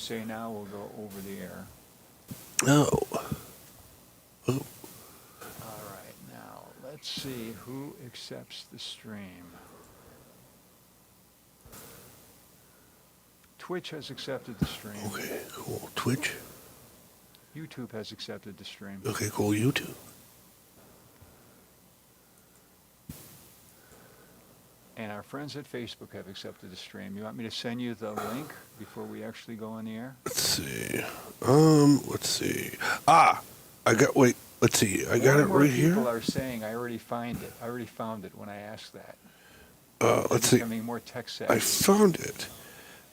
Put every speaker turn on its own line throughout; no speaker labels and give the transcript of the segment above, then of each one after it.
say now will go over the air.
Oh.
All right, now let's see who accepts the stream. Twitch has accepted the stream.
Okay, cool. Twitch?
YouTube has accepted the stream.
Okay, cool. YouTube.
And our friends at Facebook have accepted the stream. You want me to send you the link before we actually go on the air?
Let's see. Let's see. Let's see. I got it right here.
People are saying I already found it when I asked that.
Let's see.
Becoming more tech savvy.
I found it,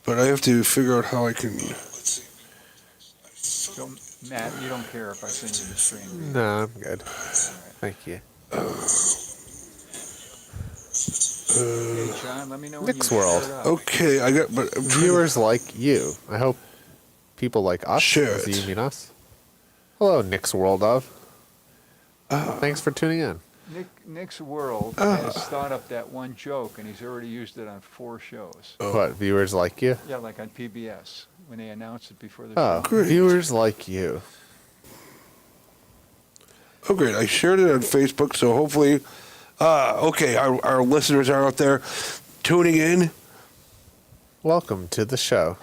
but I have to figure out how I can. Let's see.
So, Matt, you don't care if I send you the stream?
No, I'm good.
Right.
Thank you.
Hey, John, let me know when
Nick's
you
World.
start up.
Okay, I got. But
Viewers like you. I hope people like us.
Share
Do
it.
you mean us? Hello, Nick's World of. Thanks for tuning in.
Nick's World has thought up that one joke, and he's already used it on 4 shows.
What, viewers like you?
Yeah, like on PBS, when they announce it before the
Oh,
show.
Great.
viewers like you.
Oh, great. I shared it on Facebook, so hopefully. Okay, our listeners are out there tuning in.
Welcome to the show.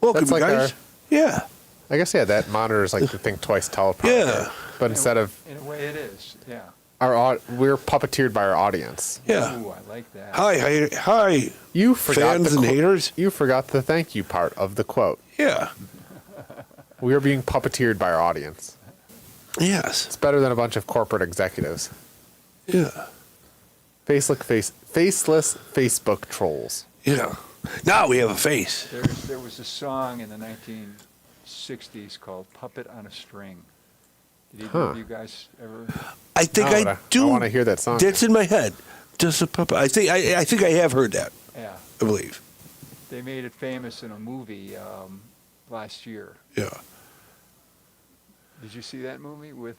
Welcome,
That's like
guys. Yeah.
I guess, yeah, that monitors like the Think Twice teleprompter.
Yeah.
But instead of
In a way it is, yeah.
we're puppeteered by our audience.
Yeah.
Ooh, I like that.
Hi,
You forgot
fans
the
and haters.
You forgot the thank you part of the quote.
Yeah.
We are being puppeteered by our audience.
Yes.
It's better than a bunch of corporate executives.
Yeah.
Faceless Facebook trolls.
Yeah. Now we have a face.
There was a song in the 1960s called Puppet on a String. Did either of you guys ever?
I think
No,
I
but
do.
I want to hear that song.
That's in my head. Just a puppet. I think I have heard that.
Yeah.
I believe.
They made it famous in a movie last year.
Yeah.
Did you see that movie with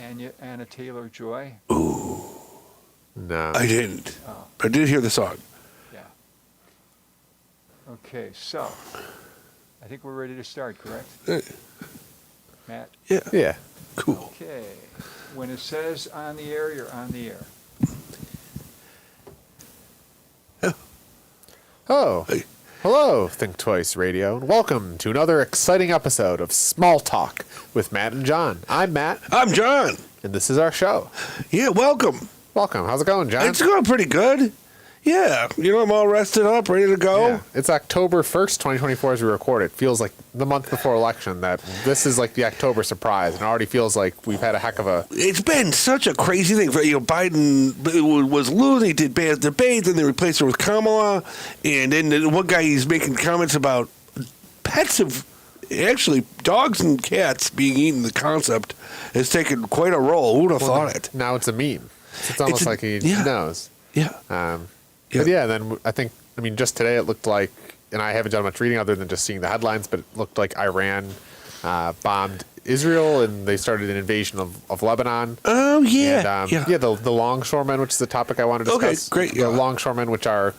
Anna Taylor-Joy?
Ooh.
No.
I didn't.
Oh,
But I did hear the song.
yeah. Okay, so I think we're ready to start, correct? Matt?
Yeah.
Yeah.
Cool.
Okay. When it says on the air, you're on the air.
Oh.
Hey.
Hello, Think Twice Radio, and welcome to another exciting episode of Smalltalk with Matt and John. I'm Matt,
I'm John.
and this is our show.
Yeah, welcome.
Welcome. How's it going, John?
It's going pretty good. Yeah. I'm all rested up, ready to go.
Yeah. It's October 1st, 2024 as we record. It feels like the month before election that this is like the October surprise, and it already feels like we've had a heck of a...
It's been such a crazy thing. Biden was losing, he did bad debate, then they replaced her with Kamala, and then one guy, he's making comments about pets of, actually, dogs and cats being eaten. The concept has taken quite a role. Who would have thought it?
Now it's a meme. It's almost like he knows.
Yeah.
But yeah, then just today it looked like, and I haven't done much reading other than just seeing the headlines, but it looked like Iran bombed Israel and they started an invasion of Lebanon.
Oh, yeah.
And, the longshoremen, which is the topic I wanted to discuss.
Okay, great. Yeah.
The longshoremen, which are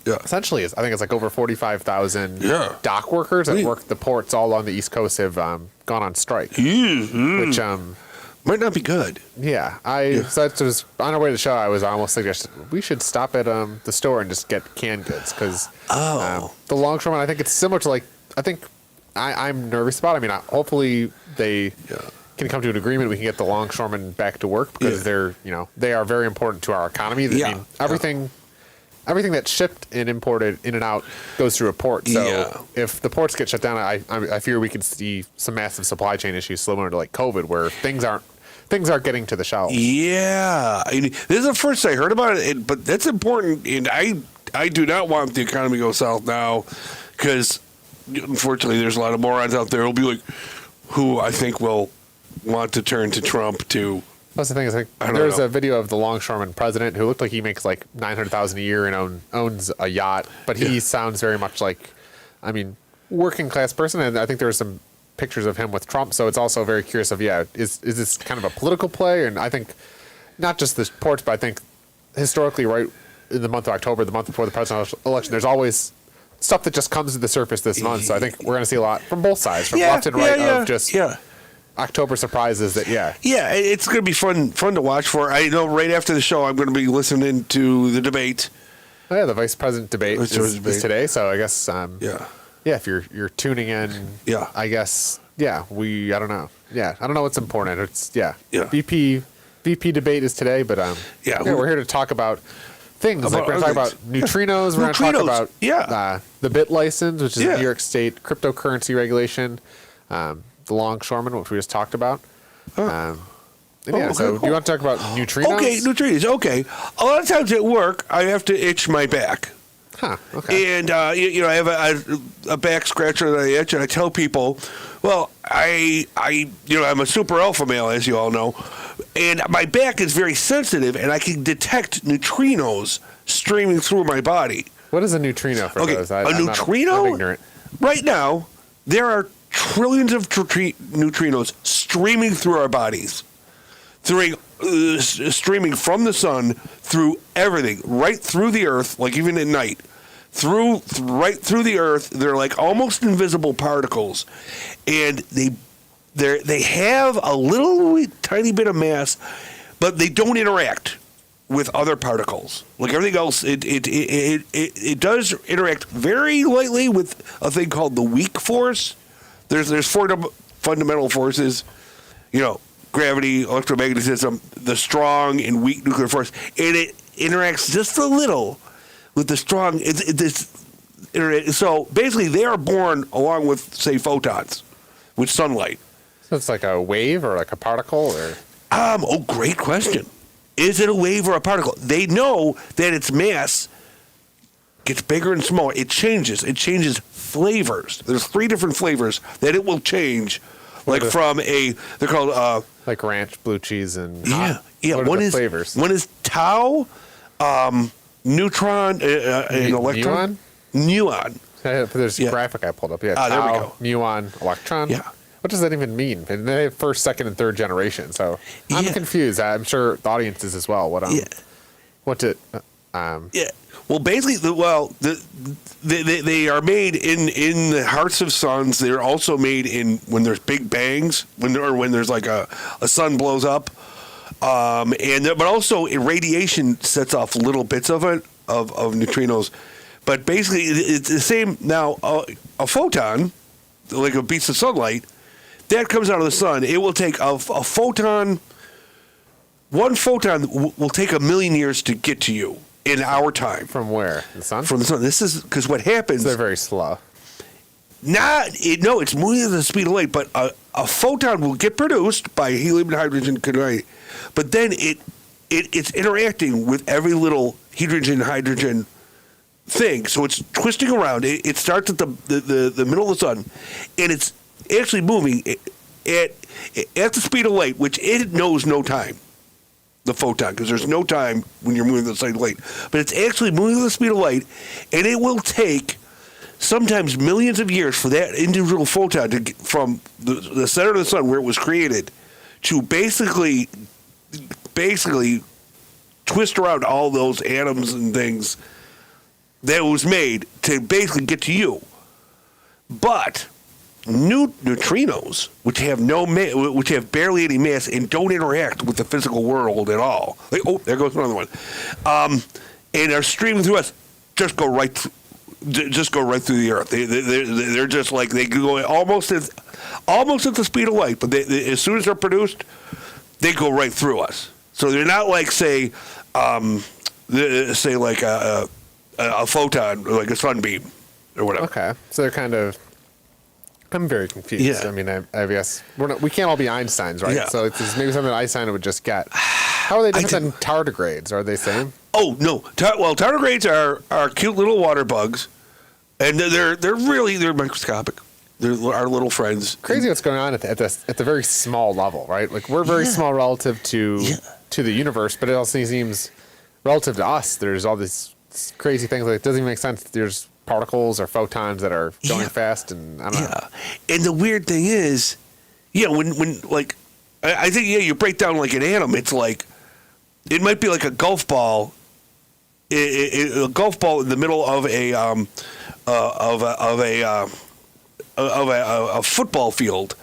essentially, I think it's like over 45,000 dock workers that work the ports all along the East Coast have gone on strike. Which
might not be good.
Yeah, so it was on our way to the show. I was almost suggesting we should stop at the store and just get canned goods because the longshoremen. I think it's similar to I'm nervous about. Hopefully they can come to an agreement. We can get the longshoremen back to work because they are very important to our economy. Everything that's shipped and imported in and out goes through a port. So if the ports get shut down, I fear we could see some massive supply chain issues similar to like COVID, where things aren't getting to the shelves.
Yeah, this is the first I heard about it, but that's important. And I do not want the economy to go south now, because unfortunately, there's a lot of morons out there who'll be like, who I think will want to turn to Trump to.
That's the thing is, there's a video of the longshoreman president who looked like he makes like $900,000 a year and owns a yacht, but he sounds very much like, working class person. And I think there are some pictures of him with Trump, so it's also very curious of is this kind of a political play? And I think not just the ports, but I think historically, right in the month of October, the month before the presidential election, there's always stuff that just comes to the surface this month. So I think we're going to see a lot from both sides, from
Yeah,
left and right,
yeah,
of just
yeah.
October surprises that,
Yeah, it's going to be fun to watch for. I know right after the show, I'm going to be listening to the debate.
Oh, yeah, the vice president debate is today. So I guess,
Yeah.
yeah, if you're tuning in,
Yeah.
I guess, yeah, I don't know. Yeah, I don't know what's important. It's,
Yeah.
VP debate is today, but
Yeah,
we're here to talk about things. Like we're going to talk about neutrinos. We're going to talk about the bit license, which is a New York State cryptocurrency regulation, the longshoremen, which we just talked about. So do you want to talk about neutrinos?
Okay, neutrinos. Okay. A lot of times at work, I have to itch my back.
Huh, okay.
And, I have a back scratcher that I itch, and I tell people, well, I'm a super alpha male, as you all know, and my back is very sensitive, and I can detect neutrinos streaming through my body.
What is a neutrino for those?
I'm neutrino?
I'm ignorant.
Right now, there are trillions of neutrinos streaming through our bodies, streaming from the sun through everything, right through the earth, like even at night, right through the earth. They're like almost invisible particles, and they have a little tiny bit of mass, but they don't interact with other particles. Like everything else, it does interact very lightly with a thing called the weak force. There's four fundamental forces, gravity, electromagnetism, the strong and weak nuclear force, and it interacts just a little with the strong. So basically, they are born along with, say, photons, with sunlight.
So it's like a wave or like a particle, or
Great question. Is it a wave or a particle? They know that its mass gets bigger and smaller. It changes. It changes flavors. There's 3 different flavors that it will change. Like they're called
like ranch, blue cheese, and
yeah.
What are the flavors?
One is tau, neutron, and electron. Muon.
There's a graphic I pulled up. Yeah,
there we
tau,
go.
muon, electron.
Yeah.
What does that even mean? And they have first, second, and third generation. So I'm confused. I'm sure the audience is as well.
Yeah. Well, basically, they are made in the hearts of suns. They're also made when there's big bangs, when there's like a sun blows up, but also radiation sets off little bits of it of neutrinos. But basically, it's the same. Now, a photon, like a piece of sunlight, that comes out of the sun. It will take a photon. One photon will take 1 million years to get to you in our time.
From where? The sun?
From the sun. This is because what happens.
So they're very slow.
No, it's moving at the speed of light, but a photon will get produced by helium and hydrogen, but then it's interacting with every little hydrogen thing. So it's twisting around. It starts at the middle of the sun, and it's actually moving at the speed of light, which it knows no time. The photon, because there's no time when you're moving at the speed of light, but it's actually moving at the speed of light, and it will take sometimes millions of years for that individual photon to get from the center of the sun where it was created to basically twist around all those atoms and things that was made to basically get to you. But neutrinos, which have barely any mass and don't interact with the physical world at all. There goes another one. And are streaming through us. Just go right through the earth. They're just like they go almost at the speed of light, but as soon as they're produced, they go right through us. So they're not like say like a photon, or like a sunbeam, or whatever.
Okay, so they're kind of. I'm very confused.
Yeah.
I mean, I guess we can't all be Einsteins, right?
Yeah.
So it's maybe something that Einstein would just get. How are they different than tardigrades? Are they same?
Oh no! Tardigrades are cute little water bugs, and they're microscopic. They're our little friends.
Crazy what's going on at the very small level, right? Like we're very small relative to the universe, but it also seems relative to us. There's all these crazy things. Like it doesn't even make sense. There's particles or photons that are going fast, and I don't know.
And the weird thing is, when like I think you break down like an atom, it's like it might be like a golf ball, a golf ball in the middle of a football field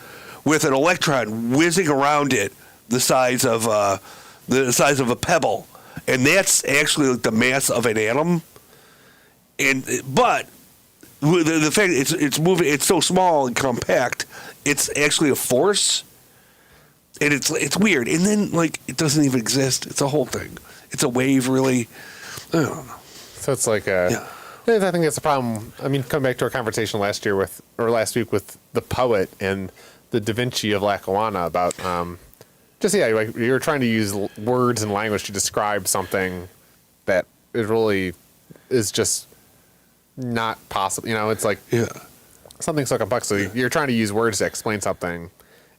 with an electron whizzing around it the size of a pebble, and that's actually like the mass of an atom. But the fact it's moving, it's so small and compact, it's actually a force, and it's weird. And then like it doesn't even exist. It's a whole thing. It's a wave, really. I don't know.
So it's like a. Yeah. I think that's a problem. I mean, coming back to our conversation last week with the poet and the Da Vinci of Lackawanna about like you're trying to use words and language to describe something that it really is just not possible. It's like something so complex. So you're trying to use words to explain something,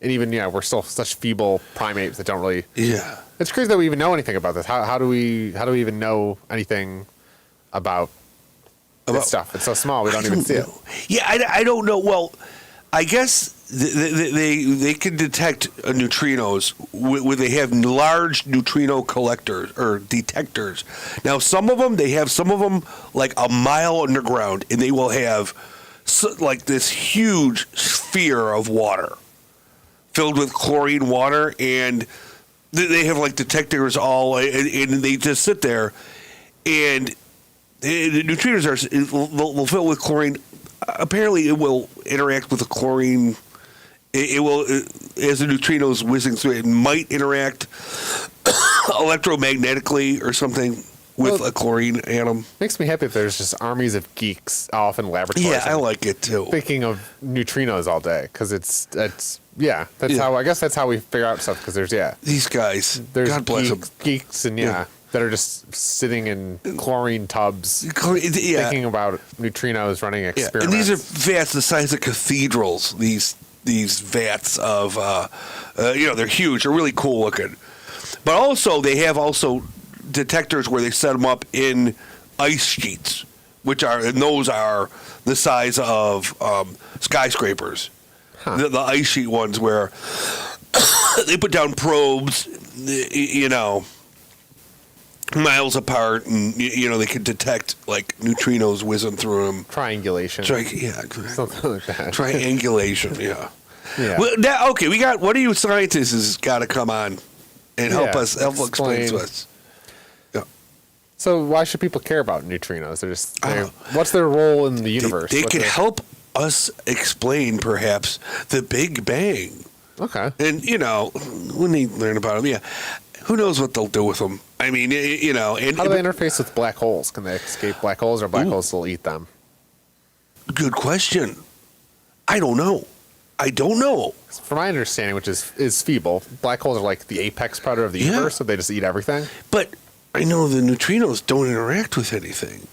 and even we're still such feeble primates that don't really.
Yeah.
It's crazy that we even know anything about this. How do we even know anything about this stuff? It's so small we don't even see it.
Yeah, I don't know. Well, I guess they can detect neutrinos when they have large neutrino collectors or detectors. Now, some of them like a mile underground, and they will have like this huge sphere of water filled with chlorine water, and they have like detectors all, and they just sit there, and the neutrinos they'll fill with chlorine. Apparently, it will interact with the chlorine. It will, as the neutrinos whizzing through it might interact electromagnetically or something with a chlorine atom.
Makes me happy that there's just armies of geeks off in laboratories.
Yeah, I like it too.
Thinking of neutrinos all day because how I guess that's how we figure out stuff because there's
these guys.
There's
God bless them.
Geeks and that are just sitting in chlorine tubs thinking about neutrinos running experiments.
And these are vats the size of cathedrals. These vats of they're huge. They're really cool looking. But also they have detectors where they set them up in ice sheets, those are the size of skyscrapers. The ice sheet ones where they put down probes, miles apart, and they can detect like neutrinos whizzing through them.
Triangulation. Something like that.
Triangulation. Yeah.
Yeah.
Well, we got one of you scientists has got to come on and help explain to us. Yeah.
So why should people care about neutrinos? What's their role in the universe?
They can help us explain perhaps the Big Bang.
Okay.
And when they learn about them, who knows what they'll do with them? I mean, and
how do they interface with black holes? Can they escape black holes, or black holes will eat them?
Good question. I don't know.
From my understanding, which is feeble, black holes are like the apex predator of the universe, so they just eat everything.
But I know the neutrinos don't interact with anything.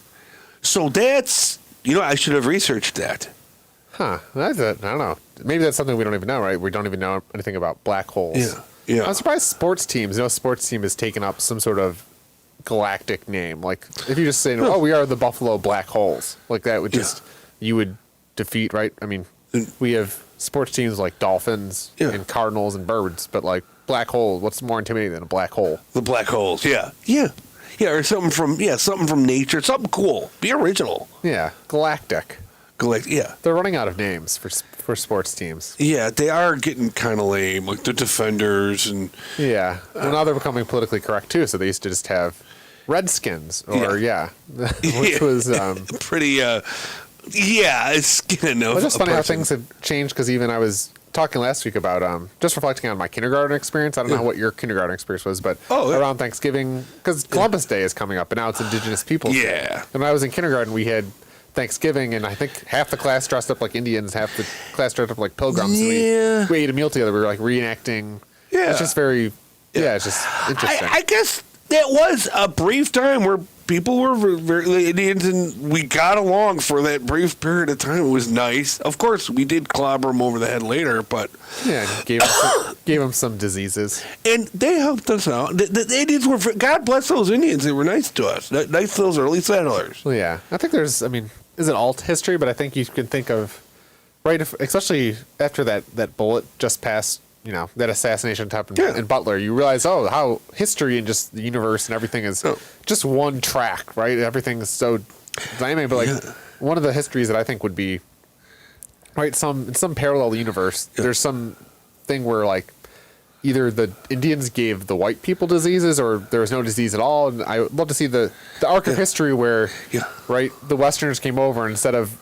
So that's, I should have researched that.
Huh. I don't know. Maybe that's something we don't even know, right? We don't even know anything about black holes.
Yeah.
I'm surprised sports teams, sports team has taken up some sort of galactic name. Like, if you just say, we are the Buffalo Black Holes, like that would you would defeat, right? I mean, we have sports teams like Dolphins and Cardinals and Birds, but like black hole, what's more intimidating than a black hole?
The black holes, yeah, or something from nature, something cool. Be original.
Yeah, galactic.
Yeah.
They're running out of names for sports teams.
Yeah, they are getting kind of lame, like the Defenders and.
Yeah, well, now they're becoming politically correct too. So they used to just have Redskins which was
pretty. It's kind of.
It's just funny how things have changed because even I was talking last week about just reflecting on my kindergarten experience. I don't know what your kindergarten experience was, but around Thanksgiving, because Columbus Day is coming up and now it's Indigenous Peoples Day. And when I was in kindergarten, we had Thanksgiving, and I think half the class dressed up like Indians, half the class dressed up like pilgrims. And we ate a meal together. We were like reenacting. It's just very. It's just interesting.
I guess that was a brief time where people were very Indians, and we got along for that brief period of time. It was nice. Of course, we did clobber them over the head later, but
gave them some diseases,
and they helped us out. The Indians were. God bless those Indians. They were nice to us. Nice to those early settlers.
Well, yeah, I think there's. I mean, is it alt history? But I think you can think of especially after that bullet just passed. That assassination happened in Butler. You realize, how history and just the universe and everything is just one track, right? Everything is so dynamic. But one of the histories that I think would be right. In some parallel universe, there's some thing where like either the Indians gave the white people diseases or there was no disease at all. And I would love to see the arc of history where, right, the Westerners came over and instead of,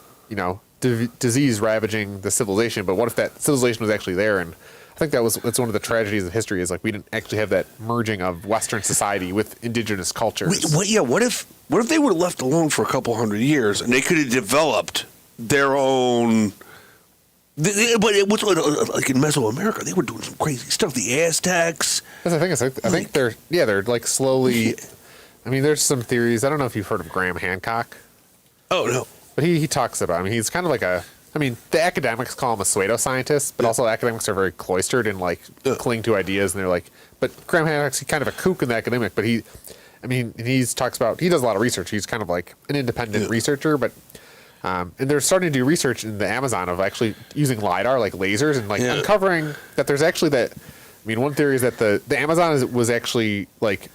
disease ravaging the civilization, but what if that civilization was actually there? And I think it's one of the tragedies of history is like we didn't actually have that merging of Western society with indigenous cultures.
What if they were left alone for a couple hundred years and they could have developed their own... But it was like in Mesoamerica, they were doing some crazy stuff. The Aztecs.
That's the thing is, I think they're like slowly. I mean, there's some theories. I don't know if you've heard of Graham Hancock.
Oh no,
but he talks about. I mean, he's kind of like the academics call him a pseudo-scientist, but also academics are very cloistered and like cling to ideas, and they're like. But Graham Hancock's kind of a kook in the academic, but he talks about he does a lot of research. He's kind of like an independent researcher, but. And they're starting to do research in the Amazon of actually using LiDAR, like lasers, and like uncovering that there's actually that. I mean, one theory is that the Amazon was actually like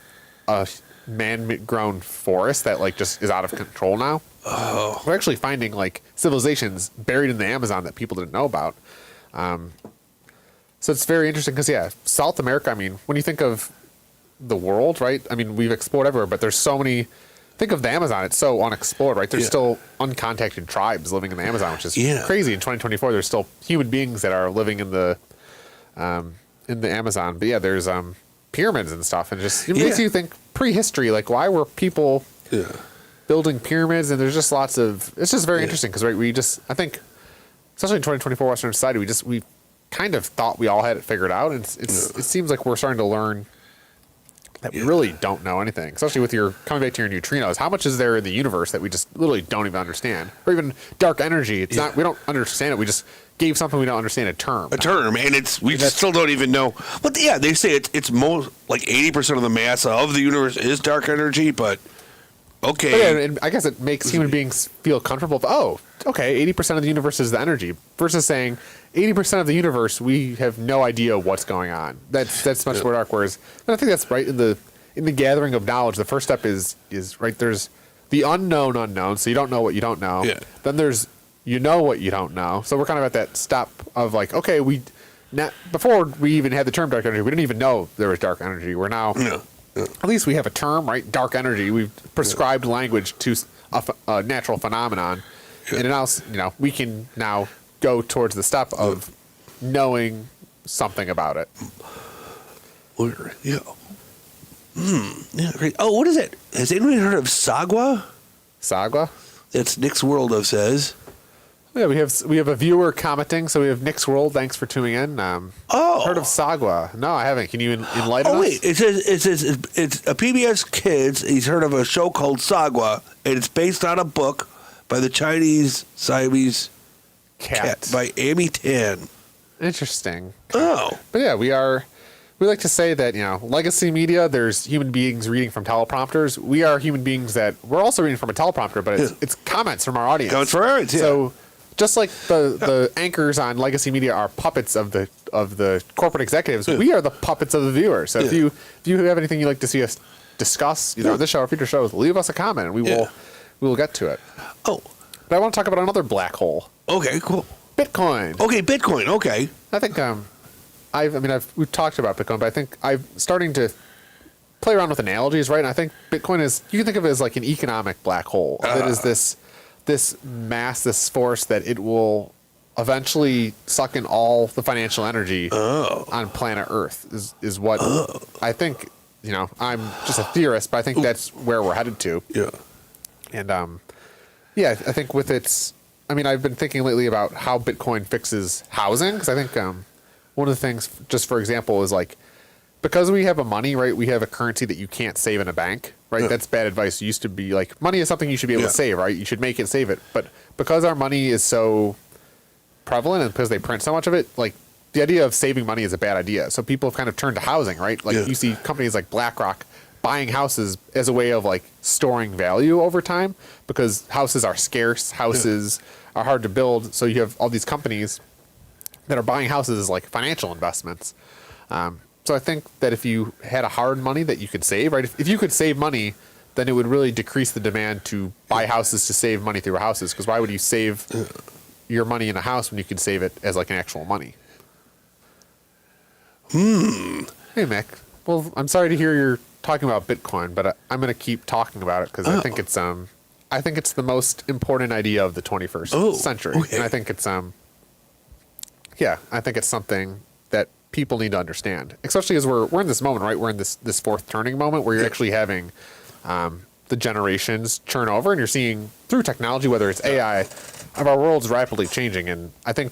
a man-grown forest that like just is out of control now. Oh. We're actually finding like civilizations buried in the Amazon that people didn't know about. So it's very interesting because South America. I mean, when you think of the world, right? I mean, we've explored everywhere, but there's so many. Think of the Amazon; it's so unexplored, right? There's still uncontacted tribes living in the Amazon, which is crazy. In 2024, there's still human beings that are living in the Amazon. But there's pyramids and stuff, and it makes you think prehistory. Like, why were people building pyramids? And there's just lots of. It's just very interesting because I think, especially in 2024 Western society, we kind of thought we all had it figured out, and it seems like we're starting to learn. That we really don't know anything, especially with your coming back to your neutrinos. How much is there in the universe that we just literally don't even understand? Or even dark energy. It's not. We don't understand it. We just gave something we don't understand a term.
And we still don't even know. But they say it's most like 80% of the mass of the universe is dark energy. But okay,
but and I guess it makes human beings feel comfortable. Oh, okay, 80% of the universe is the energy versus saying 80% of the universe we have no idea what's going on. That's much more dark. Whereas, and I think that's right in the gathering of knowledge. The first step is right. There's the unknown, so you don't know what you don't know. Yeah. Then there's what you don't know. So we're kind of at that step of like, okay, before we even had the term dark energy, we didn't even know there was dark energy. We're now at least we have a term, right? Dark energy. We've prescribed language to a natural phenomenon, and now we can now go towards the step of knowing something about it.
Yeah. Great. Oh, what is it? Has anyone heard of Sagwa?
Sagwa?
That's Nick's World of says.
Yeah, we have a viewer commenting, so we have Nick's World. Thanks for tuning in. Heard of Sagwa? No, I haven't. Can you enlighten us?
Oh wait, it says it's a PBS Kids. He's heard of a show called Sagwa, and it's based on a book by the Chinese Siamese cat by Amy Tan.
Interesting.
Oh,
but yeah, we like to say that legacy media. There's human beings reading from teleprompters. We are human beings that we're also reading from a teleprompter, but it's comments from our audience.
Comments from our audience.
So. Just like the anchors on legacy media are puppets of the corporate executives, we are the puppets of the viewers. So if you have anything you'd like to see us discuss, either on this show or future shows, leave us a comment and we will get to it.
Oh,
but I want to talk about another black hole.
Okay, cool.
Bitcoin.
Okay, Bitcoin. Okay.
I think we've talked about Bitcoin, but I think I'm starting to play around with analogies, right? And I think Bitcoin you can think of it as like an economic black hole. It is this mass, this force that it will eventually suck in all the financial energy on planet Earth is what I think. I'm just a theorist, but I think that's where we're headed to.
Yeah.
And I think with I've been thinking lately about how Bitcoin fixes housing because I think one of the things, just for example, is like because we have a money, right? We have a currency that you can't save in a bank. Right, that's bad advice. It used to be like money is something you should be able to save, right? You should make it, save it. But because our money is so prevalent and because they print so much of it, like the idea of saving money is a bad idea. So people have kind of turned to housing, right? Like you see companies like BlackRock buying houses as a way of like storing value over time because houses are scarce, houses are hard to build. So you have all these companies that are buying houses as like financial investments. So I think that if you had a hard money that you could save, right? If you could save money then it would really decrease the demand to buy houses to save money through houses. Because why would you save your money in a house when you could save it as like an actual money? Hey, Mick. Well, I'm sorry to hear you're talking about Bitcoin, but I'm going to keep talking about it because I think it's the most important idea of the 21st century.
Okay.
And I think it's I think it's something that people need to understand, especially as we're in this moment, right? We're in this fourth turning moment where you're actually having the generations churn over, and you're seeing through technology, whether it's AI, of our world's rapidly changing. And I think,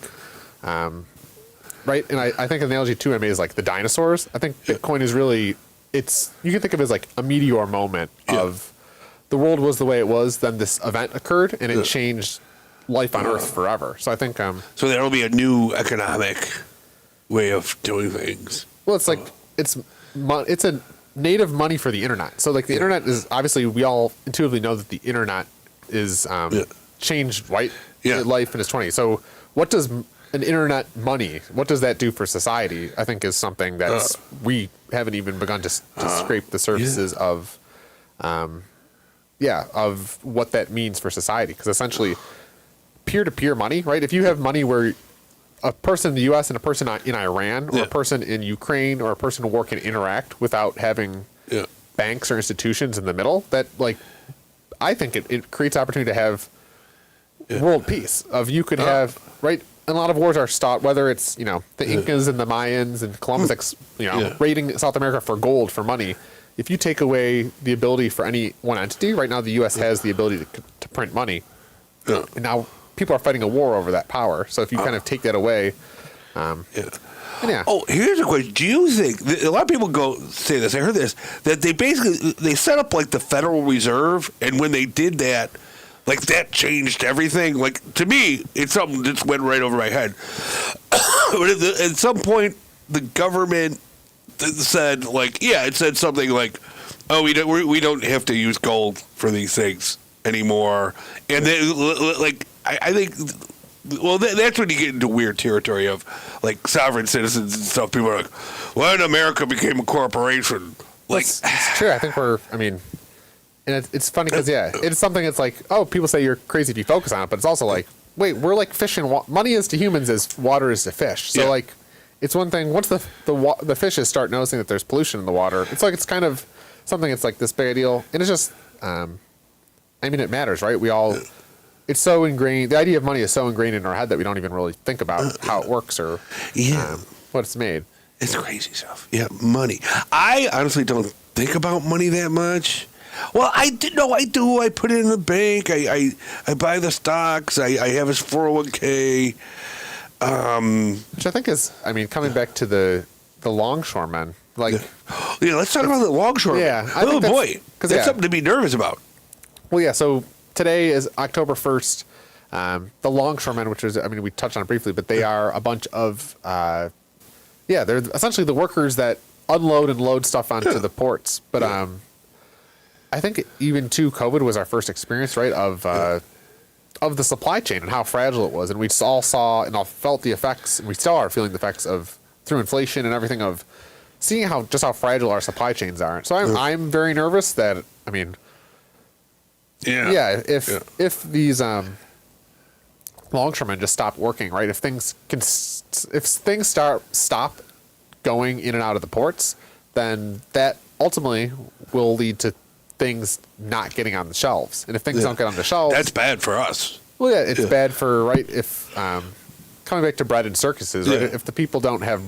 right, and I think the analogy too I made is like the dinosaurs. I think Bitcoin is really, you can think of it as like a meteor moment of the world was the way it was, then this event occurred, and it changed life on Earth forever. So I think
so there will be a new economic way of doing things.
well, it's like it's a native money for the internet. So like the internet is obviously, we all intuitively know that the internet is changed life in its 20s. So what does an internet money, what does that do for society? I think is something that we haven't even begun to scrape the surfaces of of what that means for society. Because essentially peer-to-peer money, right? If you have money where a person in the U.S. and a person in Iran or a person in Ukraine or a person will work and interact without having banks or institutions in the middle, that like I think it creates opportunity to have world peace. Of you could have, right? A lot of wars are stought, whether it's the Incas and the Mayans and Columbus, raiding South America for gold, for money. If you take away the ability for any one entity, right now the U.S. has the ability to print money, and now people are fighting a war over that power. So if you kind of take that away,
Oh, here's a question. Do you think a lot of people say this? I heard this, that they set up like the Federal Reserve, and when they did that, like that changed everything. Like to me, it's something that just went right over my head. But at some point, the government said it said something like, "Oh, we don't have to use gold for these things anymore," and then I think. Well, that's when you get into weird territory of like sovereign citizens and stuff. People are like, "When America became a corporation," like
it's true. I think and it's funny because it's something that's like, oh, people say you're crazy if you focus on it, but it's also like, wait, we're like fish and money is to humans as water is to fish. So like, it's one thing once the fishes start noticing that there's pollution in the water, it's kind of something. It's like this big deal, and it's just, it matters, right? We all. It's so ingrained. The idea of money is so ingrained in our head that we don't even really think about how it works or what it's made.
It's crazy stuff. Yeah, money. I honestly don't think about money that much. Well, I do. I put it in the bank. I buy the stocks. I have his 401k.
Which I think is, coming back to the longshoremen. Like,
let's talk about the longshoremen.
Yeah,
oh boy, because that's something to be nervous about.
Well, yeah. So today is October 1st. The longshoremen, which is, we touched on it briefly, but they are a bunch of, they're essentially the workers that unload and load stuff onto the ports. But I think even too, COVID was our first experience, right, of the supply chain and how fragile it was, and we all saw and all felt the effects, and we still are feeling the effects of through inflation and everything of seeing how fragile our supply chains are. So I'm very nervous that if these longshoremen just stop working, right? If things stop going in and out of the ports, then that ultimately will lead to things not getting on the shelves. And if things don't get on the shelves,
that's bad for us.
Well, yeah, it's bad for if coming back to bread and circuses, right? If the people don't have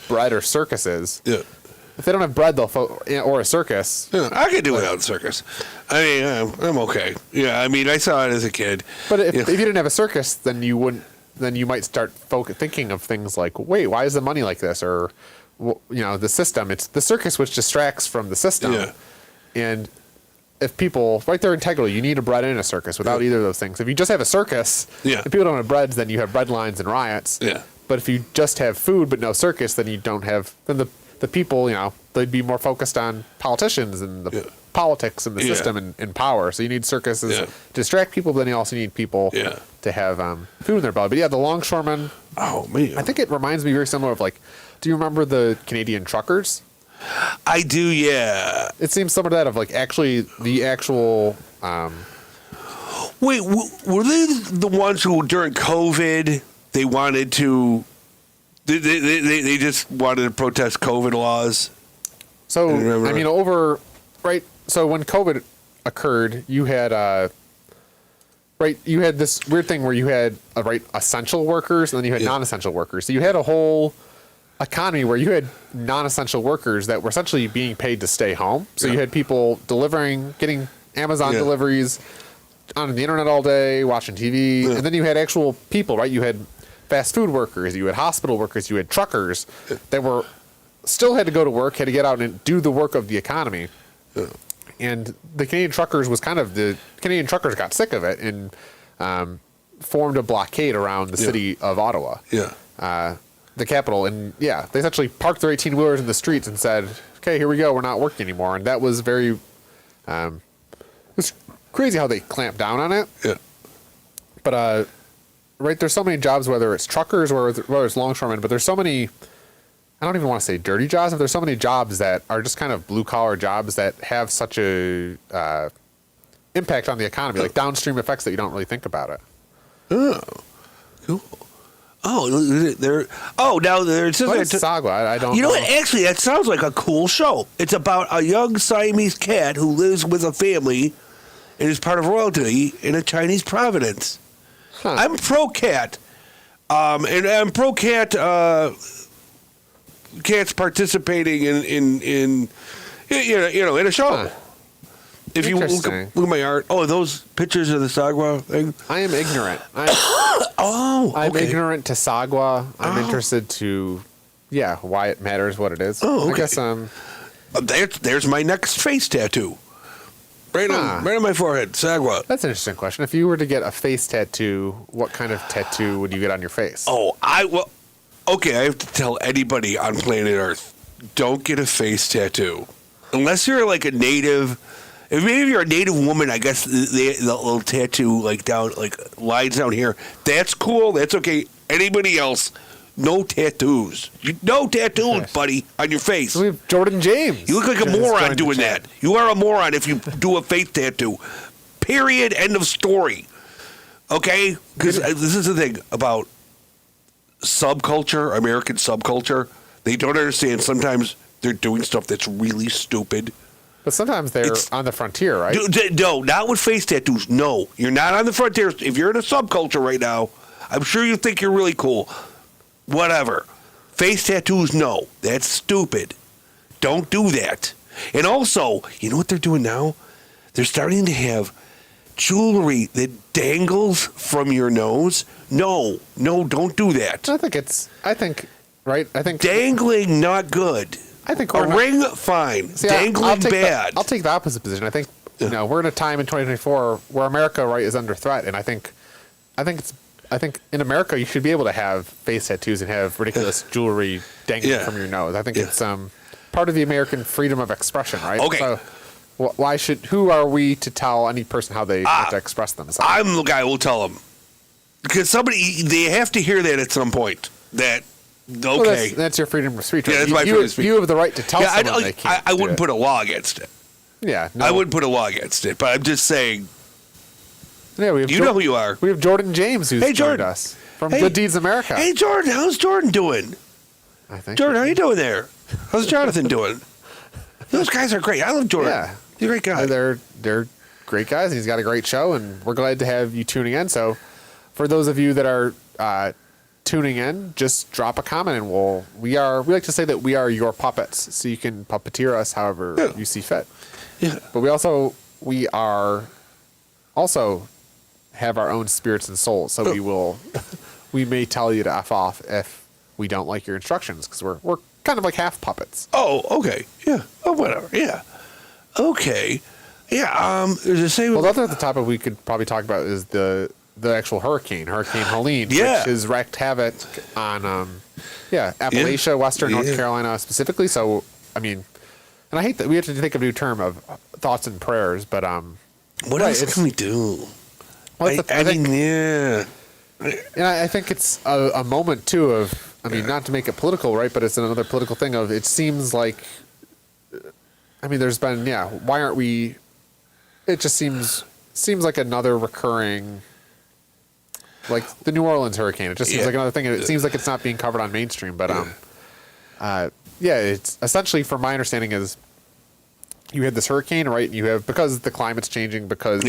bread or circuses, if they don't have bread, or a circus.
Yeah, I could do without a circus. I'm okay. Yeah, I saw it as a kid.
But if you didn't have a circus, then you wouldn't. Then you might start thinking of things like, wait, why is the money like this? Or, the system. It's the circus which distracts from the system. Yeah. And if people, right there in Tegel, you need a bread and a circus. Without either of those things, if you just have a circus, and people don't have breads, then you have bread lines and riots. Yeah. But if you just have food but no circus, then you don't have. Then the people, they'd be more focused on politicians and the politics and the system and power. So you need circuses to distract people, but then you also need people to have food in their belly. But the longshoremen.
Oh man,
I think it reminds me very similar of do you remember the Canadian truckers?
I do, yeah.
It seems some of that of like actually the actual.
Wait, were they the ones who during COVID they wanted to? They just wanted to protest COVID laws.
So I mean, right. So when COVID occurred, you had you had this weird thing where you had essential workers and then you had non-essential workers. So you had a whole economy where you had non-essential workers that were essentially being paid to stay home. So you had people getting Amazon deliveries on the internet all day, watching TV, and then you had actual people, right? You had fast food workers, you had hospital workers, you had truckers that still had to go to work, had to get out and do the work of the economy. And the Canadian truckers got sick of it and formed a blockade around the city of Ottawa. The capital, and they essentially parked their 18-wheelers in the streets and said, "Okay, here we go. We're not working anymore." And that was very, it was crazy how they clamped down on it. Yeah. But there's so many jobs, whether it's truckers or whether it's longshoremen, but there's so many. I don't even want to say dirty jobs, but there's so many jobs that are just kind of blue collar jobs that have such a impact on the economy, like downstream effects that you don't really think about it.
Oh, cool. Oh, there. Oh, now there's
Sagwa. I don't.
You know what? Actually, that sounds like a cool show. It's about a young Siamese cat who lives with a family and is part of royalty in a Chinese province. Huh. I'm pro cat, and I'm pro cat. Cats participating in a show. Huh. If you look at my art, those pictures of the Sagwa thing.
I am ignorant. I'm ignorant to Sagwa. I'm interested to, why it matters, what it is.
Oh, okay.
I guess
there's my next face tattoo. Right on my forehead, Sagwa.
That's an interesting question. If you were to get a face tattoo, what kind of tattoo would you get on your face?
Okay, I have to tell anybody on planet Earth, don't get a face tattoo. Unless you're like a native. If maybe you're a native woman, I guess the little tattoo lines down here, that's cool. That's okay. Anybody else, no tattoos. No tattoos, buddy, on your face.
So we have Jordan James.
You look like a moron doing that. You are a moron if you do a face tattoo. Period. End of story. Okay? Because this is the thing about subculture, American subculture. They don't understand. Sometimes they're doing stuff that's really stupid.
But sometimes they're on the frontier, right?
No, not with face tattoos. No, you're not on the frontier. If you're in a subculture right now, I'm sure you think you're really cool. Whatever. Face tattoos, no. That's stupid. Don't do that. And also, you know what they're doing now? They're starting to have jewelry that dangles from your nose. No, don't do that.
I think
dangling, not good.
I think
a ring, fine. See, dangling, bad.
I'll take the opposite position. I think we're in a time in 2024 where America is under threat, and I think in America you should be able to have face tattoos and have ridiculous jewelry dangling from your nose. I think it's part of the American freedom of expression, right?
Okay.
So who are we to tell any person how they have to express themselves?
I'm the guy who will tell them. Because they have to hear that at some point. That, okay.
Well, that's your freedom of speech. Right?
Yeah, that's my freedom of speech.
You have the right to tell someone they can't.
I wouldn't put a law against it.
Yeah. No.
I wouldn't put a law against it, but I'm just saying.
Yeah,
you know who you are.
We have Jordan James who's joined us from Good Deeds America.
Hey, Jordan, how's Jordan doing? Jordan, how you doing there? How's Jonathan doing? Those guys are great. I love Jordan. Yeah. He's a great guy.
They're great guys, and he's got a great show, and we're glad to have you tuning in. So for those of you that are tuning in, just drop a comment, and we like to say that we are your puppets, so you can puppeteer us however you see fit.
Yeah.
But we also have our own spirits and souls, so we may tell you to F off if we don't like your instructions, because we're kind of like half puppets.
Oh, okay. Yeah. Oh, whatever. Yeah. Okay. Yeah. There's a say.
Well, the other topic we could probably talk about is the actual Hurricane Helene, which has wreaked havoc on Appalachia, Western North Carolina specifically. So, I mean, and I hate that we have to think of a new term of thoughts and prayers, but
what else can we do?
Well,
I mean,
and I think it's a moment too of, I mean, not to make it political, right? But it's another political thing of, it seems like I mean, there's been, why aren't we, it just seems like another recurring, like the New Orleans hurricane. It just seems like another thing. It seems like it's not being covered on mainstream, but, it's essentially, from my understanding, is you had this hurricane, right? And you have, because the climate's changing, because,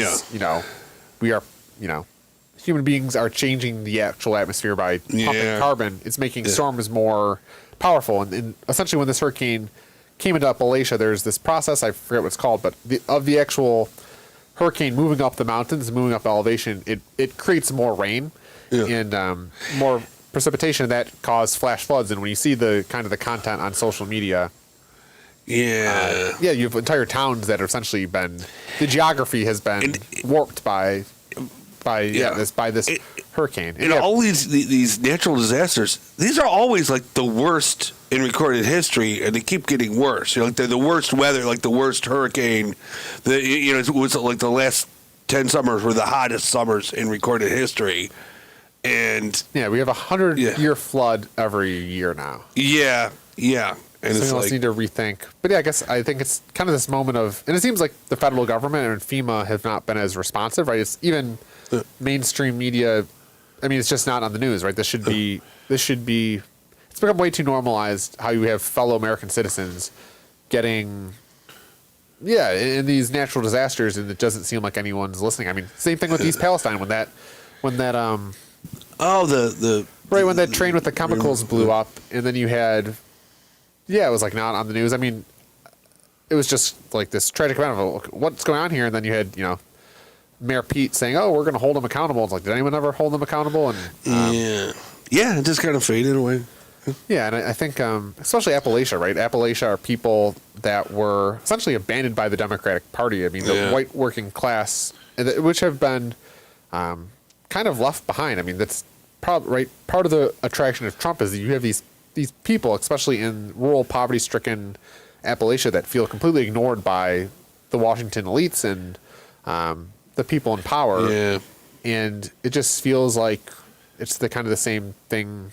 we are, human beings are changing the actual atmosphere by pumping carbon. It's making storms more powerful. And essentially, when this hurricane came into Appalachia, there's this process, I forget what it's called, but the actual hurricane moving up the mountains, moving up elevation, it creates more rain and more precipitation that cause flash floods. And when you see the kind of the content on social media, you have entire towns that have essentially been, the geography has been warped by this hurricane.
And all these natural disasters, these are always like the worst in recorded history, and they keep getting worse. Like they're the worst weather, like the worst hurricane. It was like the last 10 summers were the hottest summers in recorded history. And
we have 100-year flood every year now.
Yeah. And
so
it's
we almost need to rethink. But I think it's kind of this moment of, and it seems like the federal government and FEMA have not been as responsive, right? It's even mainstream media. I mean, it's just not on the news, right? This should be. It's become way too normalized how you have fellow American citizens getting, in these natural disasters, and it doesn't seem like anyone's listening. I mean, same thing with East Palestine when that when that train with the chemicals blew up, and then you had, it was like not on the news. I mean, it was just like this tragic event of what's going on here, and then you had Mayor Pete saying, "Oh, we're going to hold them accountable." It's like, did anyone ever hold them accountable? And
it just kind of faded away.
Yeah, and I think especially Appalachia, right? Appalachia are people that were essentially abandoned by the Democratic Party. I mean, the white working class, which have been kind of left behind. I mean, that's right. Part of the attraction of Trump is that you have these people, especially in rural, poverty-stricken Appalachia, that feel completely ignored by the Washington elites and the people in power. Yeah. And it just feels like it's the kind of the same thing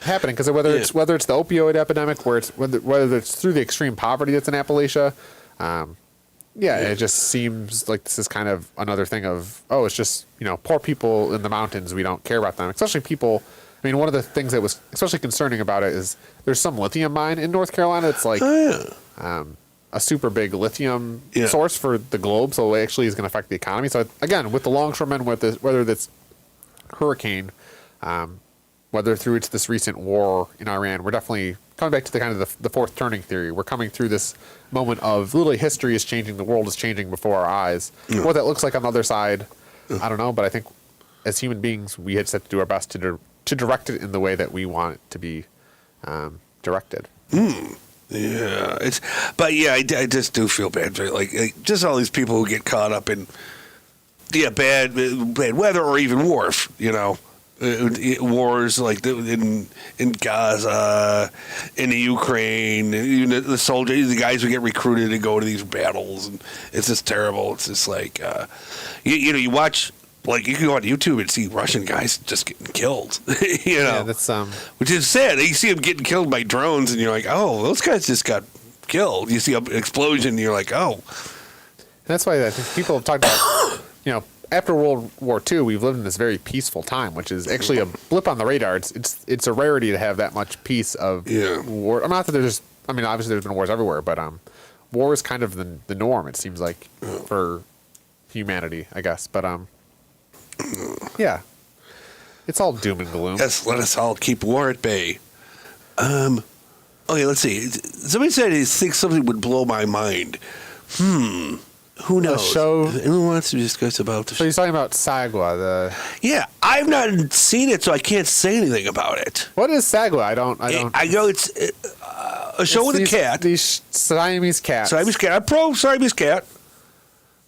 happening, because whether it's the opioid epidemic, whether it's through the extreme poverty that's in Appalachia, it just seems like this is kind of another thing of, it's just poor people in the mountains, we don't care about them, especially people. I mean, one of the things that was especially concerning about it is there's some lithium mine in North Carolina. It's like a super big lithium source for the globe, so it actually is going to affect the economy. So again, with the longshoremen, whether that's hurricane, whether through this recent war in Iran, we're definitely coming back to the kind of the fourth turning theory. We're coming through this moment of literally history is changing, the world is changing before our eyes. What that looks like on the other side, I don't know, but I think as human beings, we had set to do our best to direct it in the way that we want it to be directed.
Yeah, I just do feel bad for like just all these people who get caught up in bad weather or even wars. Wars like in Gaza, in the Ukraine, the soldiers, the guys who get recruited to go to these battles, and it's just terrible. It's just like you watch. Like, you can go on YouTube and see Russian guys just getting killed,
Yeah, that's
which is sad. You see them getting killed by drones, and you're like, oh, those guys just got killed. You see an explosion, and you're like, oh.
And that's why I think people have talked about, after World War II, we've lived in this very peaceful time, which is actually a blip on the radar. It's a rarity to have that much peace of war. I'm not that obviously there's been wars everywhere, but war is kind of the norm, it seems like, for humanity, I guess. But it's all doom and gloom.
Yes, let us all keep war at bay. Okay, let's see. Somebody said he thinks something would blow my mind. Who knows?
The show.
Anyone wants to discuss about the show?
So you're talking about Sagwa,
Yeah, I've not seen it, so I can't say anything about it.
What is Sagwa? I don't.
I know it's a show with a cat.
These Siamese cats.
Siamese cat. I'm pro Siamese cat.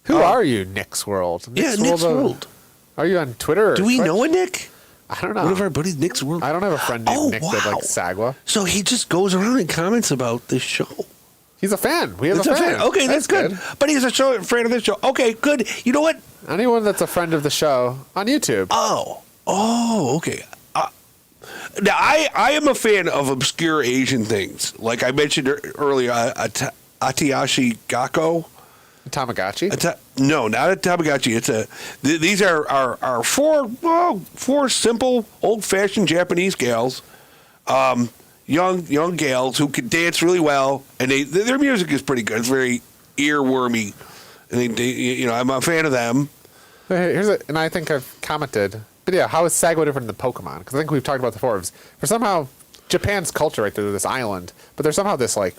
Who are you, Nick's World?
Nick's World.
Are you on Twitter?
Do we know a Nick?
I don't know.
One of our buddies, Nick's World.
I don't have a friend named Nick that likes Sagwa.
So he just goes around and comments about this show.
He's a fan. We have a fan.
Okay, that's good. But he's a fan of this show. Okay, good. You know what?
Anyone that's a friend of the show on YouTube.
Oh, okay. Now, I am a fan of obscure Asian things. Like I mentioned earlier, Atiyashi Gakko.
Tamagotchi.
No, not a Tamagotchi. These are four simple, old-fashioned Japanese gals, young gals who can dance really well, and their music is pretty good. It's very earwormy, and I'm a fan of them.
And I think I've commented, but yeah, how is Sagwa different than Pokemon? Because I think we've talked about before. For somehow Japan's culture, right? They're this island, but there's somehow this like.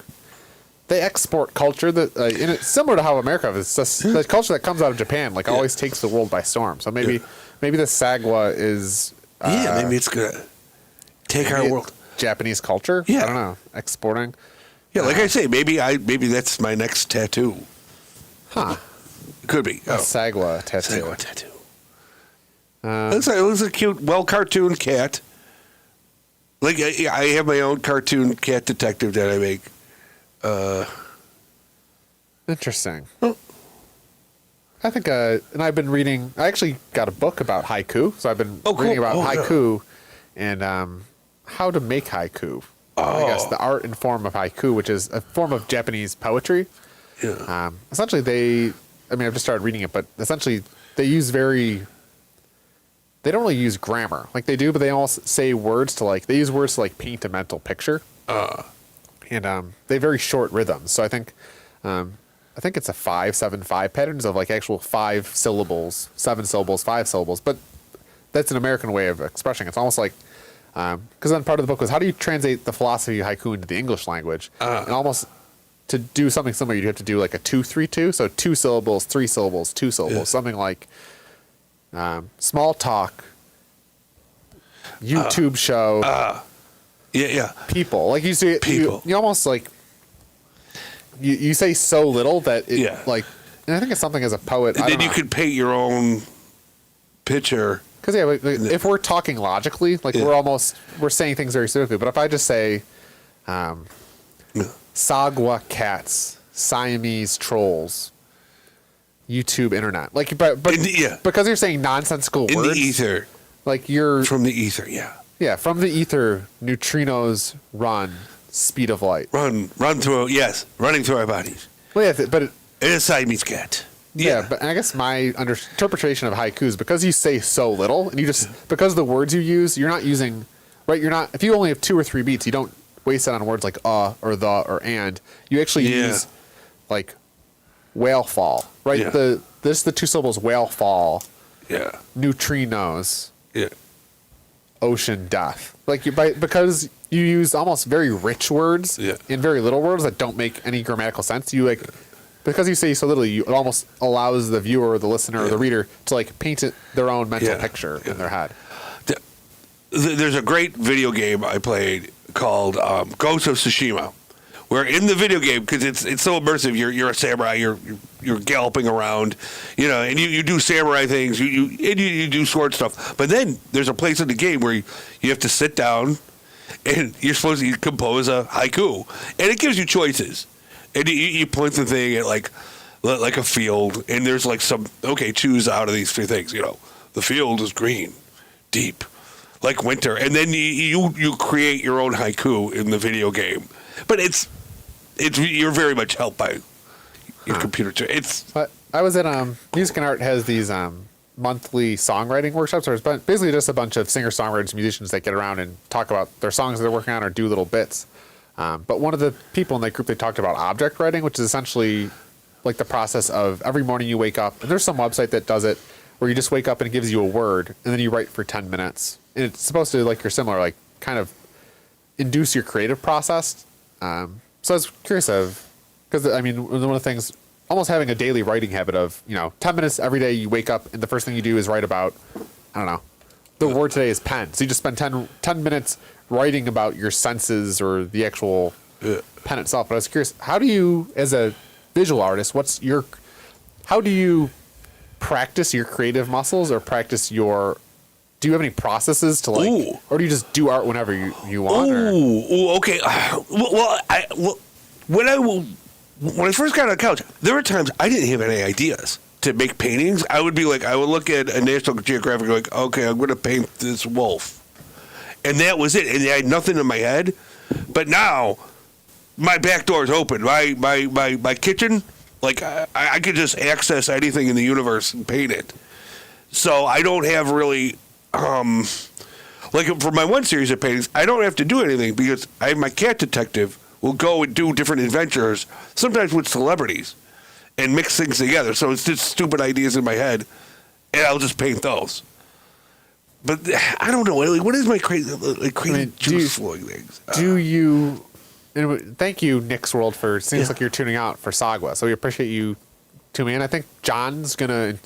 They export culture that, and it's similar to how America is. Just the culture that comes out of Japan, like always takes the world by storm. So maybe the Sagwa is
maybe it's gonna take our world.
Japanese culture.
Yeah.
I don't know, exporting.
Yeah, like I say, maybe that's my next tattoo.
Huh?
Could be
A Sagwa tattoo.
Sagwa tattoo. It looks like a cute, well-cartooned cat. Like I have my own cartoon cat detective that I make.
Interesting. I think, and I've been reading. I actually got a book about haiku, so I've been reading about haiku and how to make haiku. I guess the art and form of haiku, which is a form of Japanese poetry.
Yeah.
Essentially, I've just started reading it, but essentially they use they don't really use grammar like they do, but they almost say words to they use words to paint a mental picture. And they have very short rhythms. So I think it's a 5-7-5 patterns of actual 5 syllables, 7 syllables, 5 syllables. But that's an American way of expressing it. It's almost like because then part of the book was how do you translate the philosophy of haiku into the English language? And almost to do something similar, you'd have to do like a 2-3-2. So 2 syllables, 3 syllables, 2 syllables, something like Smalltalk, YouTube show.
Yeah.
People you see
people.
You almost you say so little that it and I think it's something as a poet.
And then you could paint your own picture.
Because if we're talking logically, we're saying things very specifically. But if I just say, Sagwa cats, Siamese trolls, YouTube internet, because you're saying nonsensical words
in the ether,
you're
from the ether, yeah.
Yeah, from the ether, neutrinos run, speed of light.
Running through our bodies.
Well, yeah, but it
is Siamese cat.
Yeah, but I guess my interpretation of haiku is because you say so little, and because the words you use, you're not using, right? You're not, if you only have 2 or 3 beats, you don't waste it on words like or the or and. You actually use whale fall, right?
Yeah.
The 2 syllables whale fall.
Yeah.
Neutrinos.
Yeah.
Ocean death. Because you use almost very rich words in very little words that don't make any grammatical sense. Because you say so little, it almost allows the viewer or the listener or the reader to paint their own mental picture in their head.
There's a great video game I played called Ghost of Tsushima, where in the video game, because it's so immersive, you're a samurai, you're galloping around, and you do samurai things, you do sword stuff. But then there's a place in the game where you have to sit down, and you're supposed to compose a haiku, and it gives you choices, and you point the thing at like a field, and there's choose out of these 3 things. The field is green, deep, like winter, and then you create your own haiku in the video game, but you're very much helped by your computer too.
I was at Music and Art has these monthly songwriting workshops, where it's basically just a bunch of singer-songwriters, musicians that get around and talk about their songs that they're working on or do little bits. But one of the people in that group, they talked about object writing, which is essentially the process of every morning you wake up, and there's some website that does it, where you just wake up and it gives you a word, and then you write for 10 minutes. And it's supposed to, you're similar, kind of induce your creative process. So I was curious because one of the things, almost having a daily writing habit of, 10 minutes every day you wake up and the first thing you do is write about, I don't know, the word today is pen. So you just spend 10 minutes writing about your senses or the actual pen itself. But I was curious, how do you, as a visual artist, how do you practice your creative muscles or do you have any processes to or do you just do art whenever you want?
Okay. When I first got on the couch, there were times I didn't have any ideas to make paintings. I would look at a National Geographic and okay, I'm going to paint this wolf. And that was it. And I had nothing in my head. But now, my back door is open. My kitchen, like I could just access anything in the universe and paint it. So I don't have really, like for my one series of paintings, I don't have to do anything because I have my cat detective will go and do different adventures, sometimes with celebrities, and mix things together. So it's just stupid ideas in my head, and I'll just paint those. But I don't know. Like, what is my crazy juice flowing things?
Do you? Anyway, thank you, Nick's World, for seems like you're tuning out for Sagwa. So we appreciate you tuning in. I think John's gonna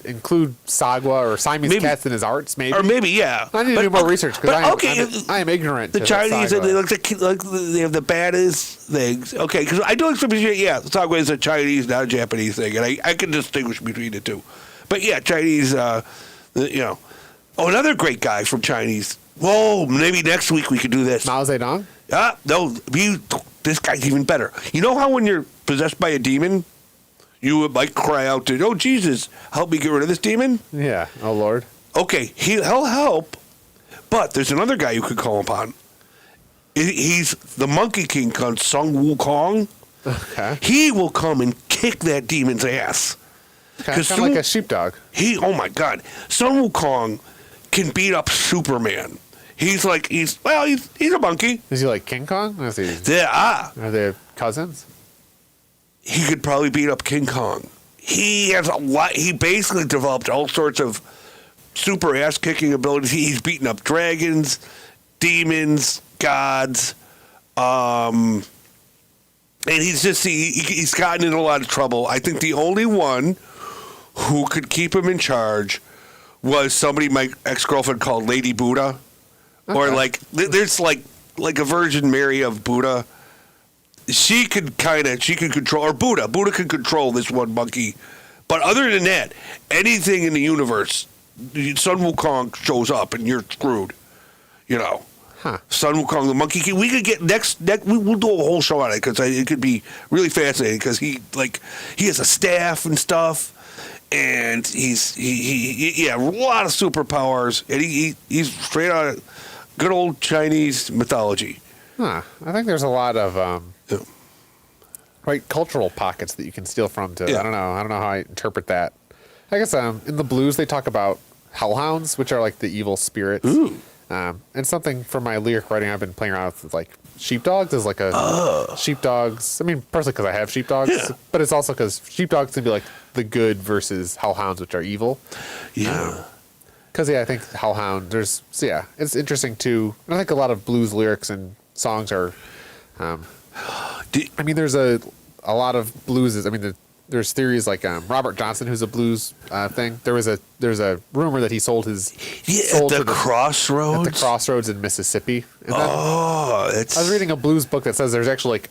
include Sagwa or Siamese cats in his arts, maybe.
Or maybe, yeah.
I need to do more research because I am ignorant.
The
to
Chinese,
Sagwa.
they have the baddest things. Okay, because I do appreciate, Sagwa is a Chinese, not a Japanese thing, and I can distinguish between the two. But yeah, Chinese, Oh, another great guy from Chinese. Whoa, maybe next week we could do this.
Mao Zedong?
No, this guy's even better. You know how when you're possessed by a demon, you would like cry out to, oh, Jesus, help me get rid of this demon?
Yeah. Oh, Lord.
Okay, he'll help, but there's another guy you could call upon. He's the Monkey King called Sun Wukong.
Okay.
He will come and kick that demon's ass.
Kind of like a sheepdog.
Oh my God, Sun Wukong can beat up Superman. He's a monkey.
Is he like King Kong? Are they cousins?
He could probably beat up King Kong. He has a lot. He basically developed all sorts of super ass kicking abilities. He's beaten up dragons, demons, gods, and he's gotten in a lot of trouble. I think the only one who could keep him in charge was somebody my ex-girlfriend called Lady Buddha. Okay. Or there's like a Virgin Mary of Buddha. She could control, or Buddha could control this one monkey. But other than that, anything in the universe, Sun Wukong shows up and you're screwed.
Huh.
Sun Wukong, the Monkey King. We could get we'll do a whole show on it because it could be really fascinating because he has a staff and stuff. And he a lot of superpowers, and he's straight out of good old Chinese mythology.
Huh. I think there's a lot of cultural pockets that you can steal from. I don't know how I interpret that. I guess in the blues they talk about hellhounds, which are like the evil spirits.
Ooh.
And something from my lyric writing I've been playing around with like sheepdogs is like a sheepdogs. I mean, personally because I have sheepdogs, but it's also because sheepdogs can be like the good versus hellhounds, which are evil.
Yeah.
Because I think hellhound. It's interesting too. And I think a lot of blues lyrics and songs are. There's a lot of blues. There's theories like Robert Johnson, who's a blues thing. There's a rumor that he sold his
at the crossroads.
At the crossroads in Mississippi. And
I
was reading a blues book that says there's actually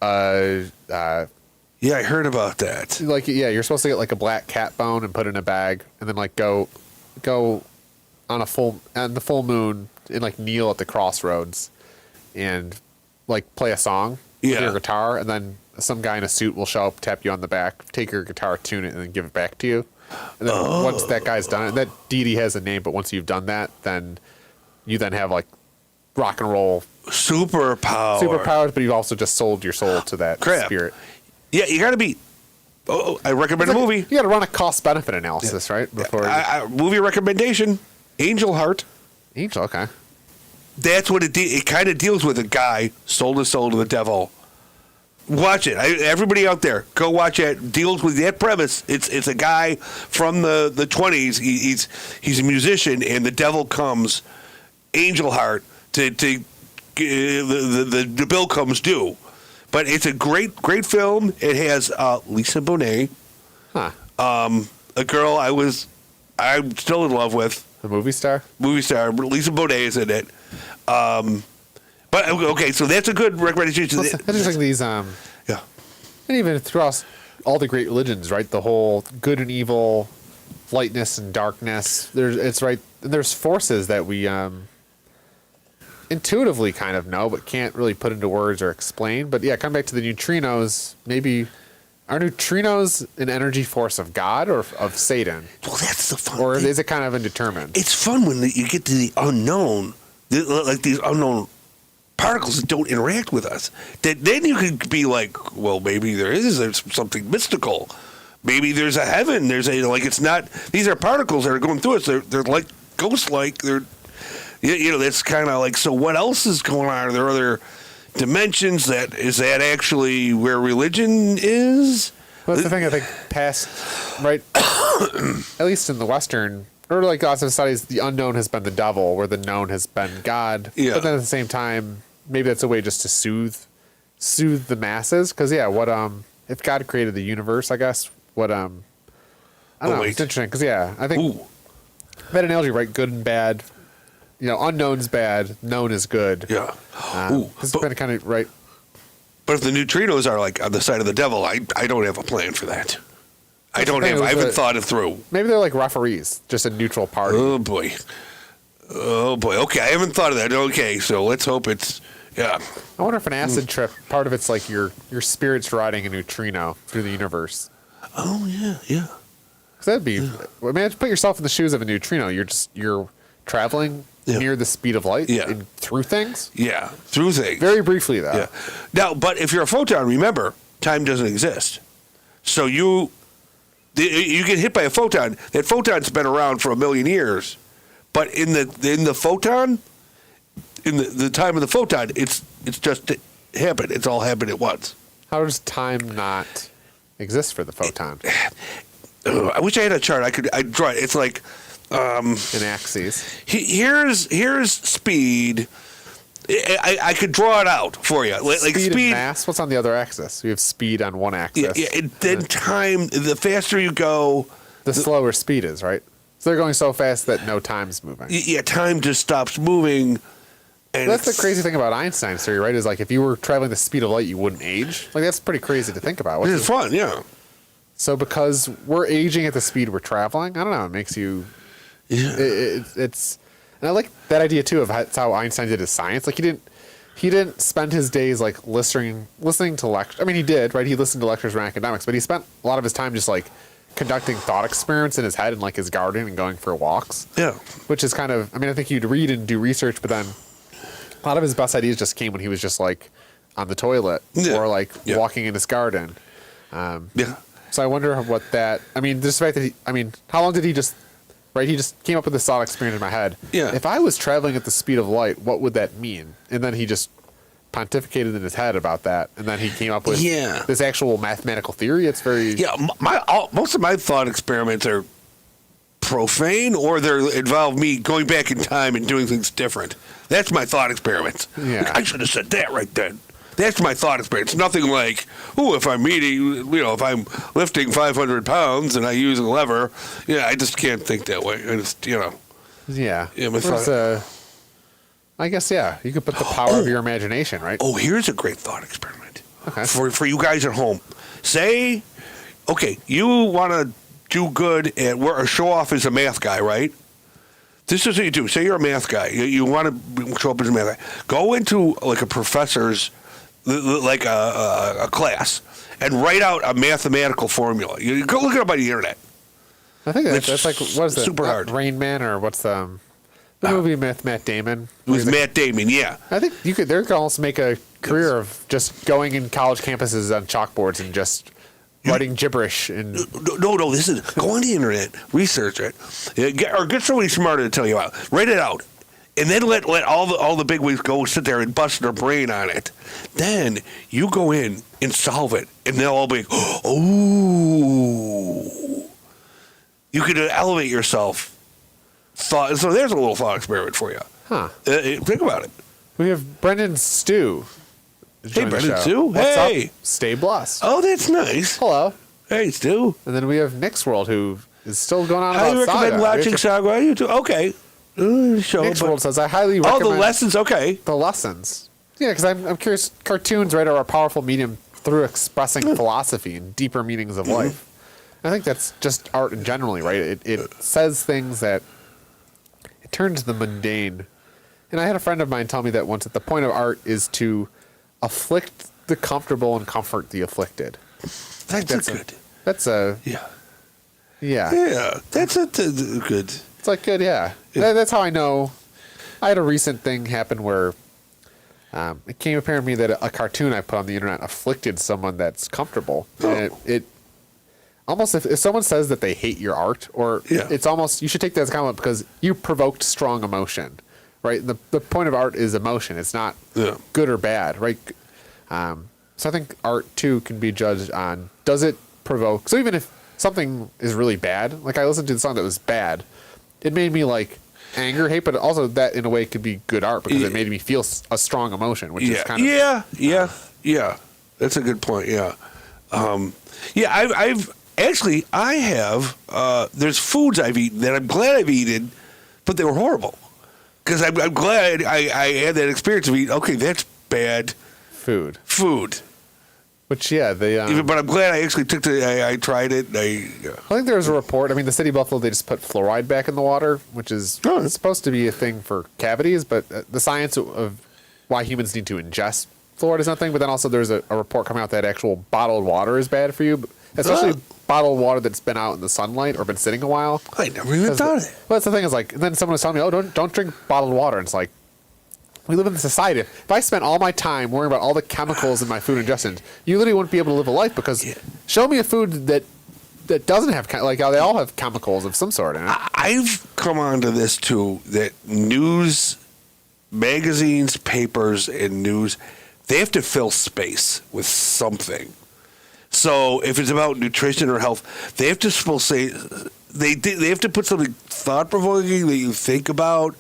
I heard about that.
You're supposed to get like a black cat bone and put it in a bag, and then like go on the full moon and like kneel at the crossroads, and like play a song with your guitar, and then some guy in a suit will show up, tap you on the back, take your guitar, tune it, and then give it back to you. And then once that guy's done it, that deity has a name, but once you've done that, then you have like rock and roll superpowers, but you've also just sold your soul to that spirit.
Yeah, you got to be. I recommend a movie.
You got to run a cost-benefit analysis, right? Before
movie recommendation: Angel Heart.
Angel, okay.
That's what it kind of deals with. A guy sold his soul to the devil. Watch it. Everybody out there, go watch it. Deals with that premise. It's a guy from the 20s. He's a musician, and the devil comes, Angel Heart, to the bill comes due. But it's a great film. It has Lisa Bonet, a girl I'm still in love with.
The movie star.
Lisa Bonet is in it. But okay, so that's a good recommendation.
I just think these, and even throughout all the great religions, right? The whole good and evil, lightness and darkness. There's forces that we intuitively kind of know, but can't really put into words or explain. But come back to the neutrinos. Maybe are neutrinos an energy force of God or of Satan?
Well, that's the fun.
Or is it kind of indeterminate?
It's fun when you get to the unknown, like these unknown particles that don't interact with us. That then you could be like, well, maybe there's something mystical. Maybe there's a heaven. It's not. These are particles that are going through us. They're like ghost-like. That's kind of like. So what else is going on? Are there other dimensions? Is that actually where religion is?
Well, that's the thing. I think past, right? At least in the Western, or like lots of studies, the unknown has been the devil, where the known has been God.
Yeah.
But then at the same time, maybe that's a way just to soothe the masses. Because if God created the universe, I guess I don't know.
Wait.
It's interesting because I think
Ooh.
that analogy, right? Good and bad. Unknown's bad, known is good.
Yeah.
This has been kind of right.
But if the neutrinos are like on the side of the devil, I don't have a plan for that. I haven't thought it through.
Maybe they're like referees, just a neutral party.
Oh boy. Okay, I haven't thought of that. Okay, so let's hope it's yeah.
I wonder if an acid trip, part of it's like your spirit's riding a neutrino through the universe.
Oh yeah.
'Cause that'd be. I mean, put yourself in the shoes of a neutrino. You're traveling near the speed of light and through things.
Yeah, through things.
Very briefly, though.
Yeah. Now, but if you're a photon, remember, time doesn't exist. So you get hit by a photon. That photon's been around for 1 million years, but in the photon, in the time of the photon, it's just happened. It's all happened at once.
How does time not exist for the photon?
I wish I had a chart. I'd draw it. It's like
In axes.
here's speed. I could draw it out for you. Like
Speed and mass. What's on the other axis? We have speed on one axis.
Yeah, and then time. The faster you go,
the slower speed is, right? So they're going so fast that no time's moving.
yeah, time just stops moving. And
That's the crazy thing about Einstein's theory, right? Is like if you were traveling the speed of light, you wouldn't age. Like that's pretty crazy to think about.
It's fun, yeah.
So because we're aging at the speed we're traveling, I don't know. It makes you.
Yeah.
It's and I like that idea too of how Einstein did his science. Like he didn't spend his days like listening to lectures. I mean, he did, right? He listened to lectures around academics, but he spent a lot of his time just like conducting thought experiments in his head in like his garden and going for walks.
Yeah.
Which is kind of, I mean, I think you'd read and do research, but then a lot of his best ideas just came when he was just like on the toilet or like walking in his garden.
Yeah.
So I wonder what that, I mean, just the fact that how long did he just, right? He just came up with this thought experiment in my head.
Yeah.
If I was traveling at the speed of light, what would that mean? And then he just pontificated in his head about that. And then he came up with this actual mathematical theory. It's very...
Yeah, most of my thought experiments are profane or they involve me going back in time and doing things different. That's my thought experiments.
Yeah.
I should have said that right then. That's my thought experiment. It's nothing like, if I'm if I'm lifting 500 pounds and I use a lever, I just can't think that way. I just,
Yeah.
Yeah, my thought.
I guess, you could put the power of your imagination, right?
Oh, here's a great thought experiment.
Okay.
For you guys at home. Say, okay, you want to do good or show off as a math guy, right? This is what you do. Say you're a math guy. You want to show up as a math guy. Go into like a professor's, like a class, and write out a mathematical formula. You go look it up on the internet.
I think that's like, what is that?
Super hard.
Rain Man, or what's the movie with Matt Damon?
With Matt Damon, yeah.
I think they could almost make a career of just going in college campuses on chalkboards and just writing gibberish. And
No, this is, go on the internet, research it, or get somebody smarter to tell you out. Write it out. And then let all the bigwigs go sit there and bust their brain on it. Then you go in and solve it, and they'll all be, oh. You could elevate yourself. So there's a little thought experiment for you.
Huh.
Think about it.
We have Brendan Stew.
Hey, Brendan Stew.
What's
Hey.
up? Stay blessed.
Oh, that's nice.
Hello.
Hey, Stu.
And then we have Nick's World, who is still going on
Highly
about
recommend
Saga.
watching Saga. You too. Okay. Show,
Nick's
but-
World says, I highly recommend...
Oh, the lessons. Okay.
The lessons. Yeah, because I'm curious. Cartoons, right, are a powerful medium through expressing philosophy and deeper meanings of life. I think that's just art in generally, right? It says things that... It turns the mundane. And I had a friend of mine tell me that once, that the point of art is to afflict the comfortable and comfort the afflicted.
That's good.
Yeah.
Yeah, that's good.
It's like good, yeah. That's how I know. I had a recent thing happen where it became apparent to me that a cartoon I put on the internet afflicted someone that's comfortable. And it almost, if someone says that they hate your art, or it's almost, you should take that as a compliment because you provoked strong emotion, right? The point of art is emotion. It's not good or bad, right? So I think art too can be judged on, does it provoke? So even if something is really bad, like I listened to the song that was bad, it made me like anger, hate, but also that in a way could be good art because it made me feel a strong emotion, which is kind of
yeah. That's a good point. Yeah, I've actually I have. There's foods I've eaten that I'm glad I've eaten, but they were horrible because I'm glad I had that experience of eating. Okay, that's bad
food. Which
they. But I'm glad I actually I tried it.
I think there was a report. I mean, the city of Buffalo, they just put fluoride back in the water, which is it's supposed to be a thing for cavities, but the science of why humans need to ingest fluoride is nothing. But then also there's a report coming out that actual bottled water is bad for you, especially bottled water that's been out in the sunlight or been sitting a while.
I never even thought of it.
Well, that's the thing is like, and then someone was telling me, oh, don't drink bottled water. And it's like, we live in a society. If I spent all my time worrying about all the chemicals in my food ingestions, you literally wouldn't be able to live a life because show me a food that doesn't have, like how they all have chemicals of some sort in it.
I've come onto this too, that news, magazines, papers, and news, they have to fill space with something. So if it's about nutrition or health, they have to say, they have to put something thought-provoking that you think about.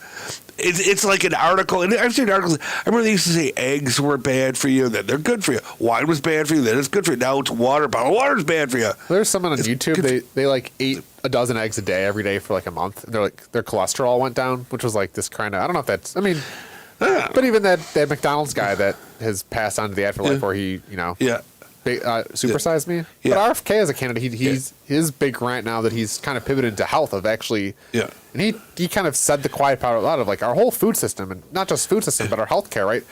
It's like an article, and I've seen articles. I remember they used to say eggs were bad for you, that they're good for you. Wine was bad for you, then it's good for you. Now it's water. Bottled water's bad for you.
There's someone on YouTube. They like ate a dozen eggs a day every day for like a month. They're like their cholesterol went down, which was like this kind of, I don't know if that's. I mean, but even that McDonald's guy that has passed on to the afterlife, where he supersized me. But RFK as a candidate, he's his big rant now that he's kind of pivoted to health of actually. Yeah. And he kind of said the quiet part out loud of like our whole food system, and not just food system, but our healthcare, right?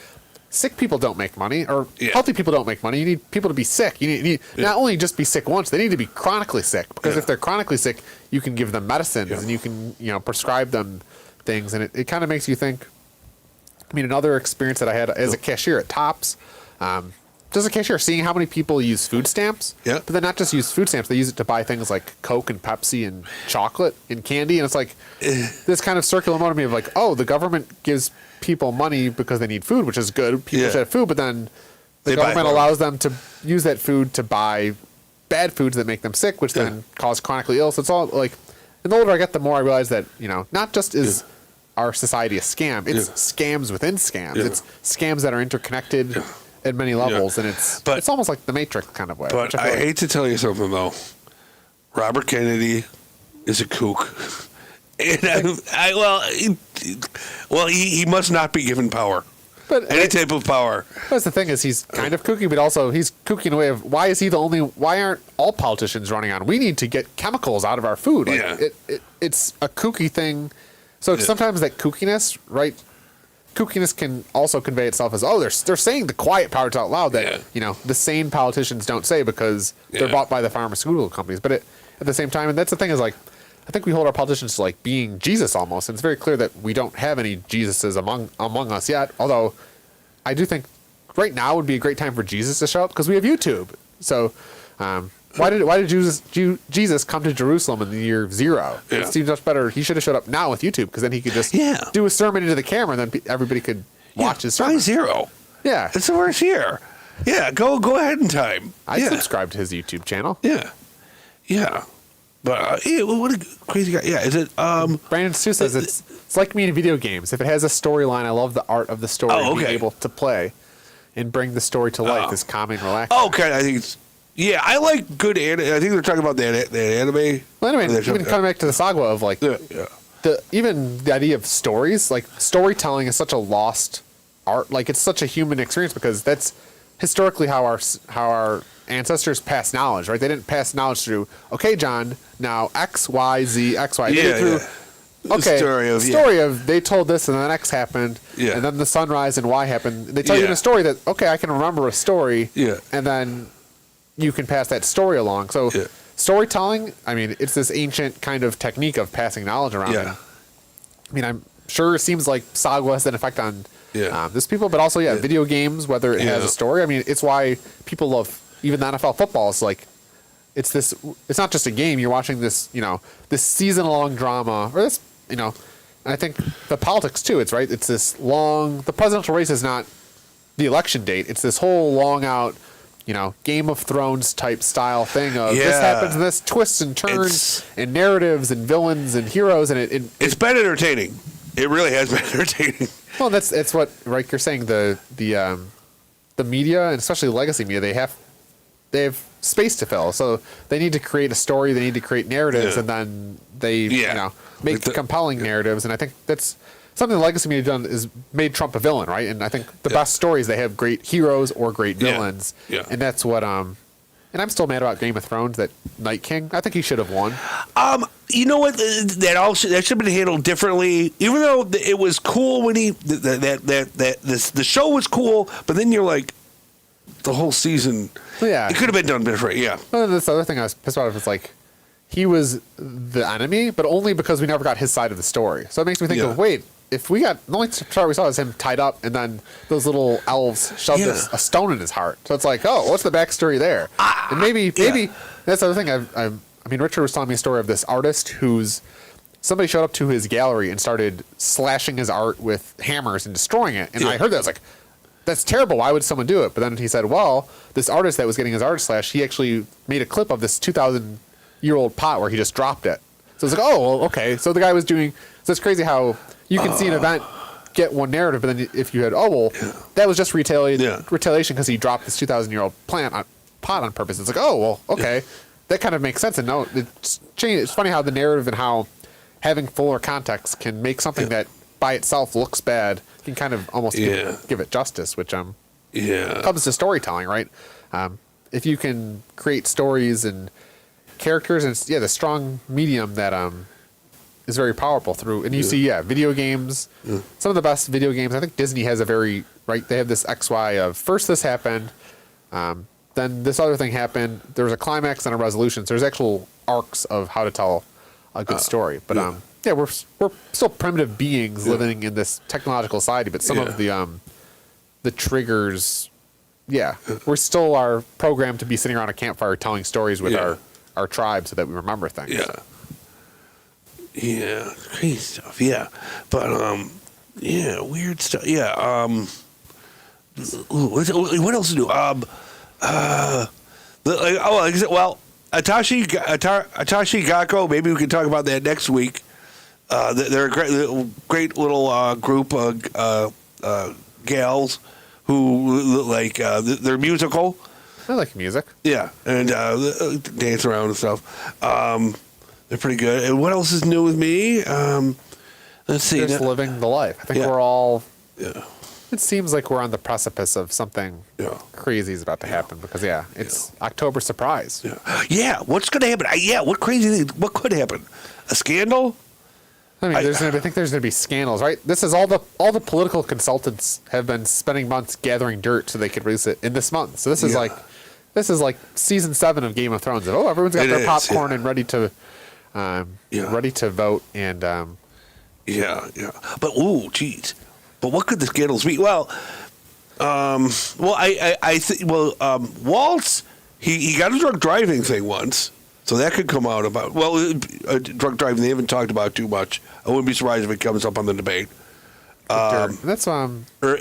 Sick people don't make money, or healthy people don't make money. You need people to be sick. You need not only just be sick once, they need to be chronically sick. Because if they're chronically sick, you can give them medicines and you can prescribe them things, and it kind of makes you think. I mean, another experience that I had as a cashier at Tops. Just a cashier, seeing how many people use food stamps, but then not just use food stamps, they use it to buy things like Coke and Pepsi and chocolate and candy. And it's like this kind of circular motion of like, oh, the government gives people money because they need food, which is good. People should have food, but then the government allows them to use that food to buy bad foods that make them sick, which then cause chronically ill. So it's all like, and the older I get, the more I realize that, not just is our society a scam, it's scams within scams. It's scams that are interconnected. At many levels, and it's almost like the Matrix kind of way.
But I hate to tell you something though, Robert Kennedy is a kook, and he must not be given power. But any type of power.
That's the thing is he's kind of kooky, but also he's kooky in a way of why is he the only? Why aren't all politicians running on? We need to get chemicals out of our food. Like it's a kooky thing. So sometimes that kookiness, right? Kookiness can also convey itself as, they're saying the quiet parts out loud that, the sane politicians don't say because they're bought by the pharmaceutical companies. But at the same time, and that's the thing is like, I think we hold our politicians to like being Jesus almost. And it's very clear that we don't have any Jesuses among us yet. Although I do think right now would be a great time for Jesus to show up because we have YouTube. So, why did Jesus come to Jerusalem in the year 0? It seems much better. He should have showed up now with YouTube because then he could just do a sermon into the camera and then everybody could watch his sermon.
Why 0? Yeah. It's the worst year. Yeah, go ahead in time.
I subscribe to his YouTube channel.
Yeah. Yeah. But what a crazy guy. Yeah, is it
Brandon Stu says it's like me in video games. If it has a storyline, I love the art of the story being able to play and bring the story to life is calming and relaxing.
Okay, I think it's I like good anime. I think they're talking about that anime.
Well, anyway, even coming back to the saga of like even the idea of stories, like storytelling is such a lost art. Like it's such a human experience because that's historically how our ancestors passed knowledge, right? They didn't pass knowledge through, okay, John, now X, Y, Z, X, Y. Okay, story of they told this and then X happened, and then the sunrise and Y happened. They tell you in a story that, okay, I can remember a story, and then you can pass that story along. So storytelling, I mean, it's this ancient kind of technique of passing knowledge around. I mean, sure, it seems like Saga has an effect on
Yeah.
this people, but also video games, whether it has
Yeah.
a story. I mean, it's why people love even the NFL football. It's like it's not just a game. You're watching this, this season-long drama, or this, and I think the politics too. It's right. It's this long. The presidential race is not the election date. It's this whole long out, Game of Thrones type style thing of this happens, and this twists and turns, and narratives and villains and heroes, and
it's been entertaining. It really has been entertaining.
Well, it's what you're saying. The media, and especially legacy media, they have space to fill, so they need to create a story. They need to create narratives, and then they make compelling narratives. And I think that's something the legacy media done is made Trump a villain, right? And I think the best stories, they have great heroes or great villains, and that's what And I'm still mad about Game of Thrones, that Night King. I think he should have won.
You know what? That should have been handled differently. Even though it was cool when the show was cool, but then you're like, the whole season, it could have been done different. Yeah.
Well, then this other thing I was pissed about was like, he was the enemy, but only because we never got his side of the story. So it makes me think of, wait, if we got, the only part we saw is him tied up, and then those little elves shoved a stone in his heart. So it's like, oh, what's the backstory there? And maybe that's the other thing. I mean, Richard was telling me a story of this artist somebody showed up to his gallery and started slashing his art with hammers and destroying it. And I heard that. I was like, that's terrible. Why would someone do it? But then he said, well, this artist that was getting his art slashed, he actually made a clip of this 2,000-year-old pot where he just dropped it. So it's like, oh, well, okay. So the guy was doing, so it's crazy how you can see an event get one narrative, but then if you had, that was just retaliation because he dropped this 2,000-year-old pot on purpose. It's like, oh, well, okay. That kind of makes sense. And no, it's changed. It's funny how the narrative and how having fuller context can make something that by itself looks bad can kind of almost give it justice, which comes to storytelling, right? If you can create stories and characters, and the strong medium that is very powerful through, and you see video games, some of the best video games. I think Disney has they have this XY of first this happened, then this other thing happened, there was a climax and a resolution, so there's actual arcs of how to tell a good story. But we're still primitive beings living in this technological society, but some of the triggers, we still are programmed to be sitting around a campfire telling stories with our tribe so that we remember things.
Crazy stuff. But weird stuff. What else to do? Atashi Gakko. Maybe we can talk about that next week. They're a great little group of gals who they're musical.
I like music.
Yeah, and dance around and stuff. They're pretty good. And what else is new with me? Let's see.
Just living the life. I think we're all. It seems like we're on the precipice of something crazy is about to happen because it's October surprise.
What's going to happen? What crazy thing? What could happen? A scandal?
I mean, I think there's going to be scandals, right? This is all the political consultants have been spending months gathering dirt so they could release it in this month. So this is like season 7 of Game of Thrones. Everyone's got their popcorn and ready to vote and
But geez. But what could the scandals be? Well, I think Waltz he got a drunk driving thing once. So that could come out about, drunk driving they haven't talked about too much. I wouldn't be surprised if it comes up on the debate.
That's There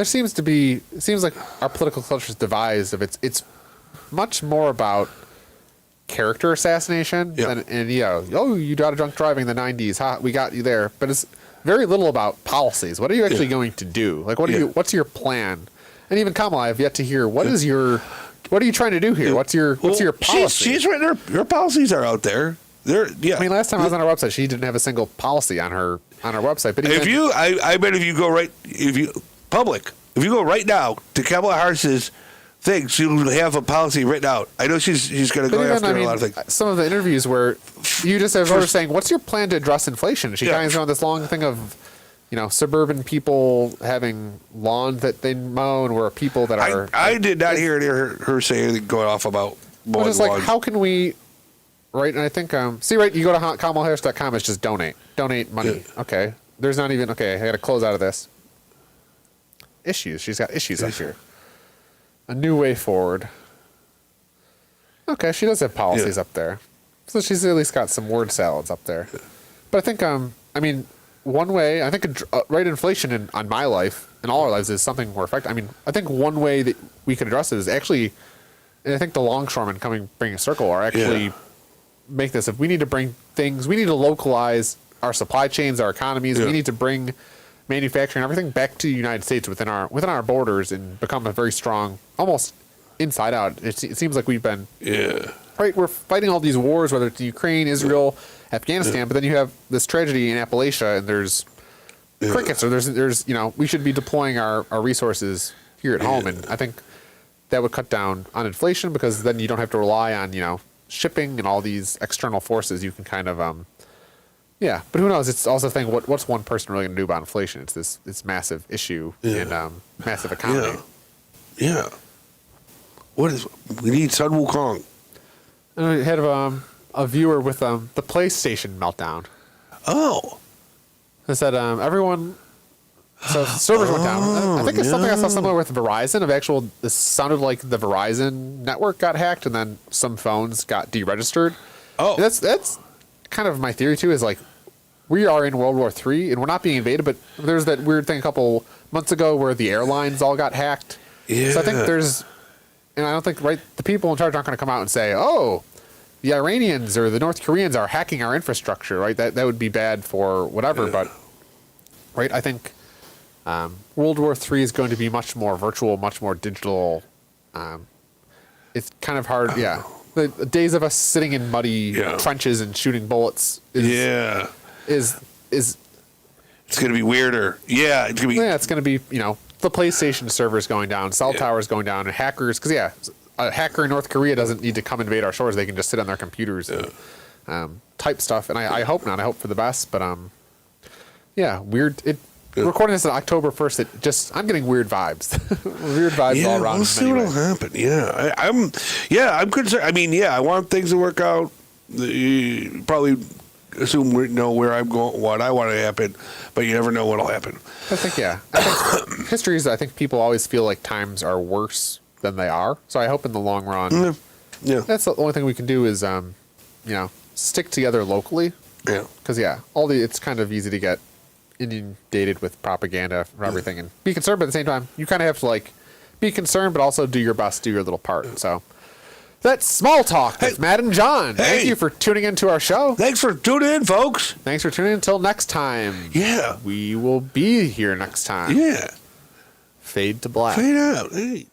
seems like our political culture is devised of it's much more about character assassination you got a drunk driving in the 90s, we got you there, but it's very little about policies. What are you actually going to do? Like what's your plan? And even Kamala, I've yet to hear what are you trying to do here? What's your policy?
She's right. Her policies are out there. I
mean, last time I was on her website, she didn't have a single policy on her website. But
I bet if you go right now to Kamala Harris's thing, she'll have a policy written out. I know she's going to go after a lot of things.
Some of the interviews where you just have voters saying, "What's your plan to address inflation?" She kind of on this long thing of, suburban people having lawn that they mow, and where people that are.
I did not hear her say anything going off about mowing
just like, how can we right, and I think see, right, you go to KamalHarris.com, it's just donate money.
Yeah.
Okay, there's not even okay. I got to close out of this. Issues. She's got issues up here. A new way forward. Okay, she does have policies up there, so she's at least got some word salads up there. But I think I mean, one way I think right, inflation on my life and all our lives is something we're affected. I mean, I think one way that we could address it is actually, and I think the longshoremen bring a circle are actually make this. If we need to bring things, we need to localize our supply chains, our economies. We need to bring manufacturing, everything back to the United States within our borders and become a very strong, almost inside out. It seems like we've been right. We're fighting all these wars, whether it's Ukraine, Israel, Afghanistan, but then you have this tragedy in Appalachia, and there's crickets, or there's we should be deploying our resources here at home, and I think that would cut down on inflation because then you don't have to rely on shipping and all these external forces. You can kind of yeah, but who knows? It's also a thing. What's one person really going to do about inflation? It's this massive issue and massive economy.
Yeah. We need Sun Wukong.
And I had a viewer with the PlayStation meltdown.
Oh.
It said everyone. So servers went down. I think it's something I saw similar with Verizon. This sounded like the Verizon network got hacked, and then some phones got deregistered. Oh, and that's kind of my theory too. Is like we are in World War III, and we're not being invaded, but there's that weird thing a couple months ago where the airlines all got hacked. Yeah. So I think and I don't think the people in charge aren't going to come out and say, "Oh, the Iranians or the North Koreans are hacking our infrastructure." Right? That would be bad for whatever. Yeah. But right, I think. World War III is going to be much more virtual, much more digital. It's kind of hard. Yeah. The days of us sitting in muddy trenches and shooting bullets is
it's going to be weirder. Yeah. It's going to be.
Yeah. It's going to be, the PlayStation servers going down, cell towers going down, and hackers. Because, a hacker in North Korea doesn't need to come invade our shores. They can just sit on their computers and type stuff. And I hope not. I hope for the best. But, weird. Recording this on October 1st, I'm getting weird vibes. Weird vibes all around.
We'll see what'll happen. Yeah. I'm concerned. I mean, I want things to work out. You probably assume we know where I'm going, what I want to happen, but you never know what'll happen.
I think history is, I think people always feel like times are worse than they are. So I hope in the long run, that's the only thing we can do is, stick together locally. Yeah. Because, it's kind of easy to get inundated with propaganda for everything and be concerned, but at the same time you kind of have to be concerned but also do your best, do your little part. So that's Small Talk with Matt and John. Thank you for tuning into our show.
Thanks for tuning in, folks.
Thanks for tuning in. Until next time.
Yeah,
we will be here next time.
Yeah.
Fade to black.
Fade out. Hey.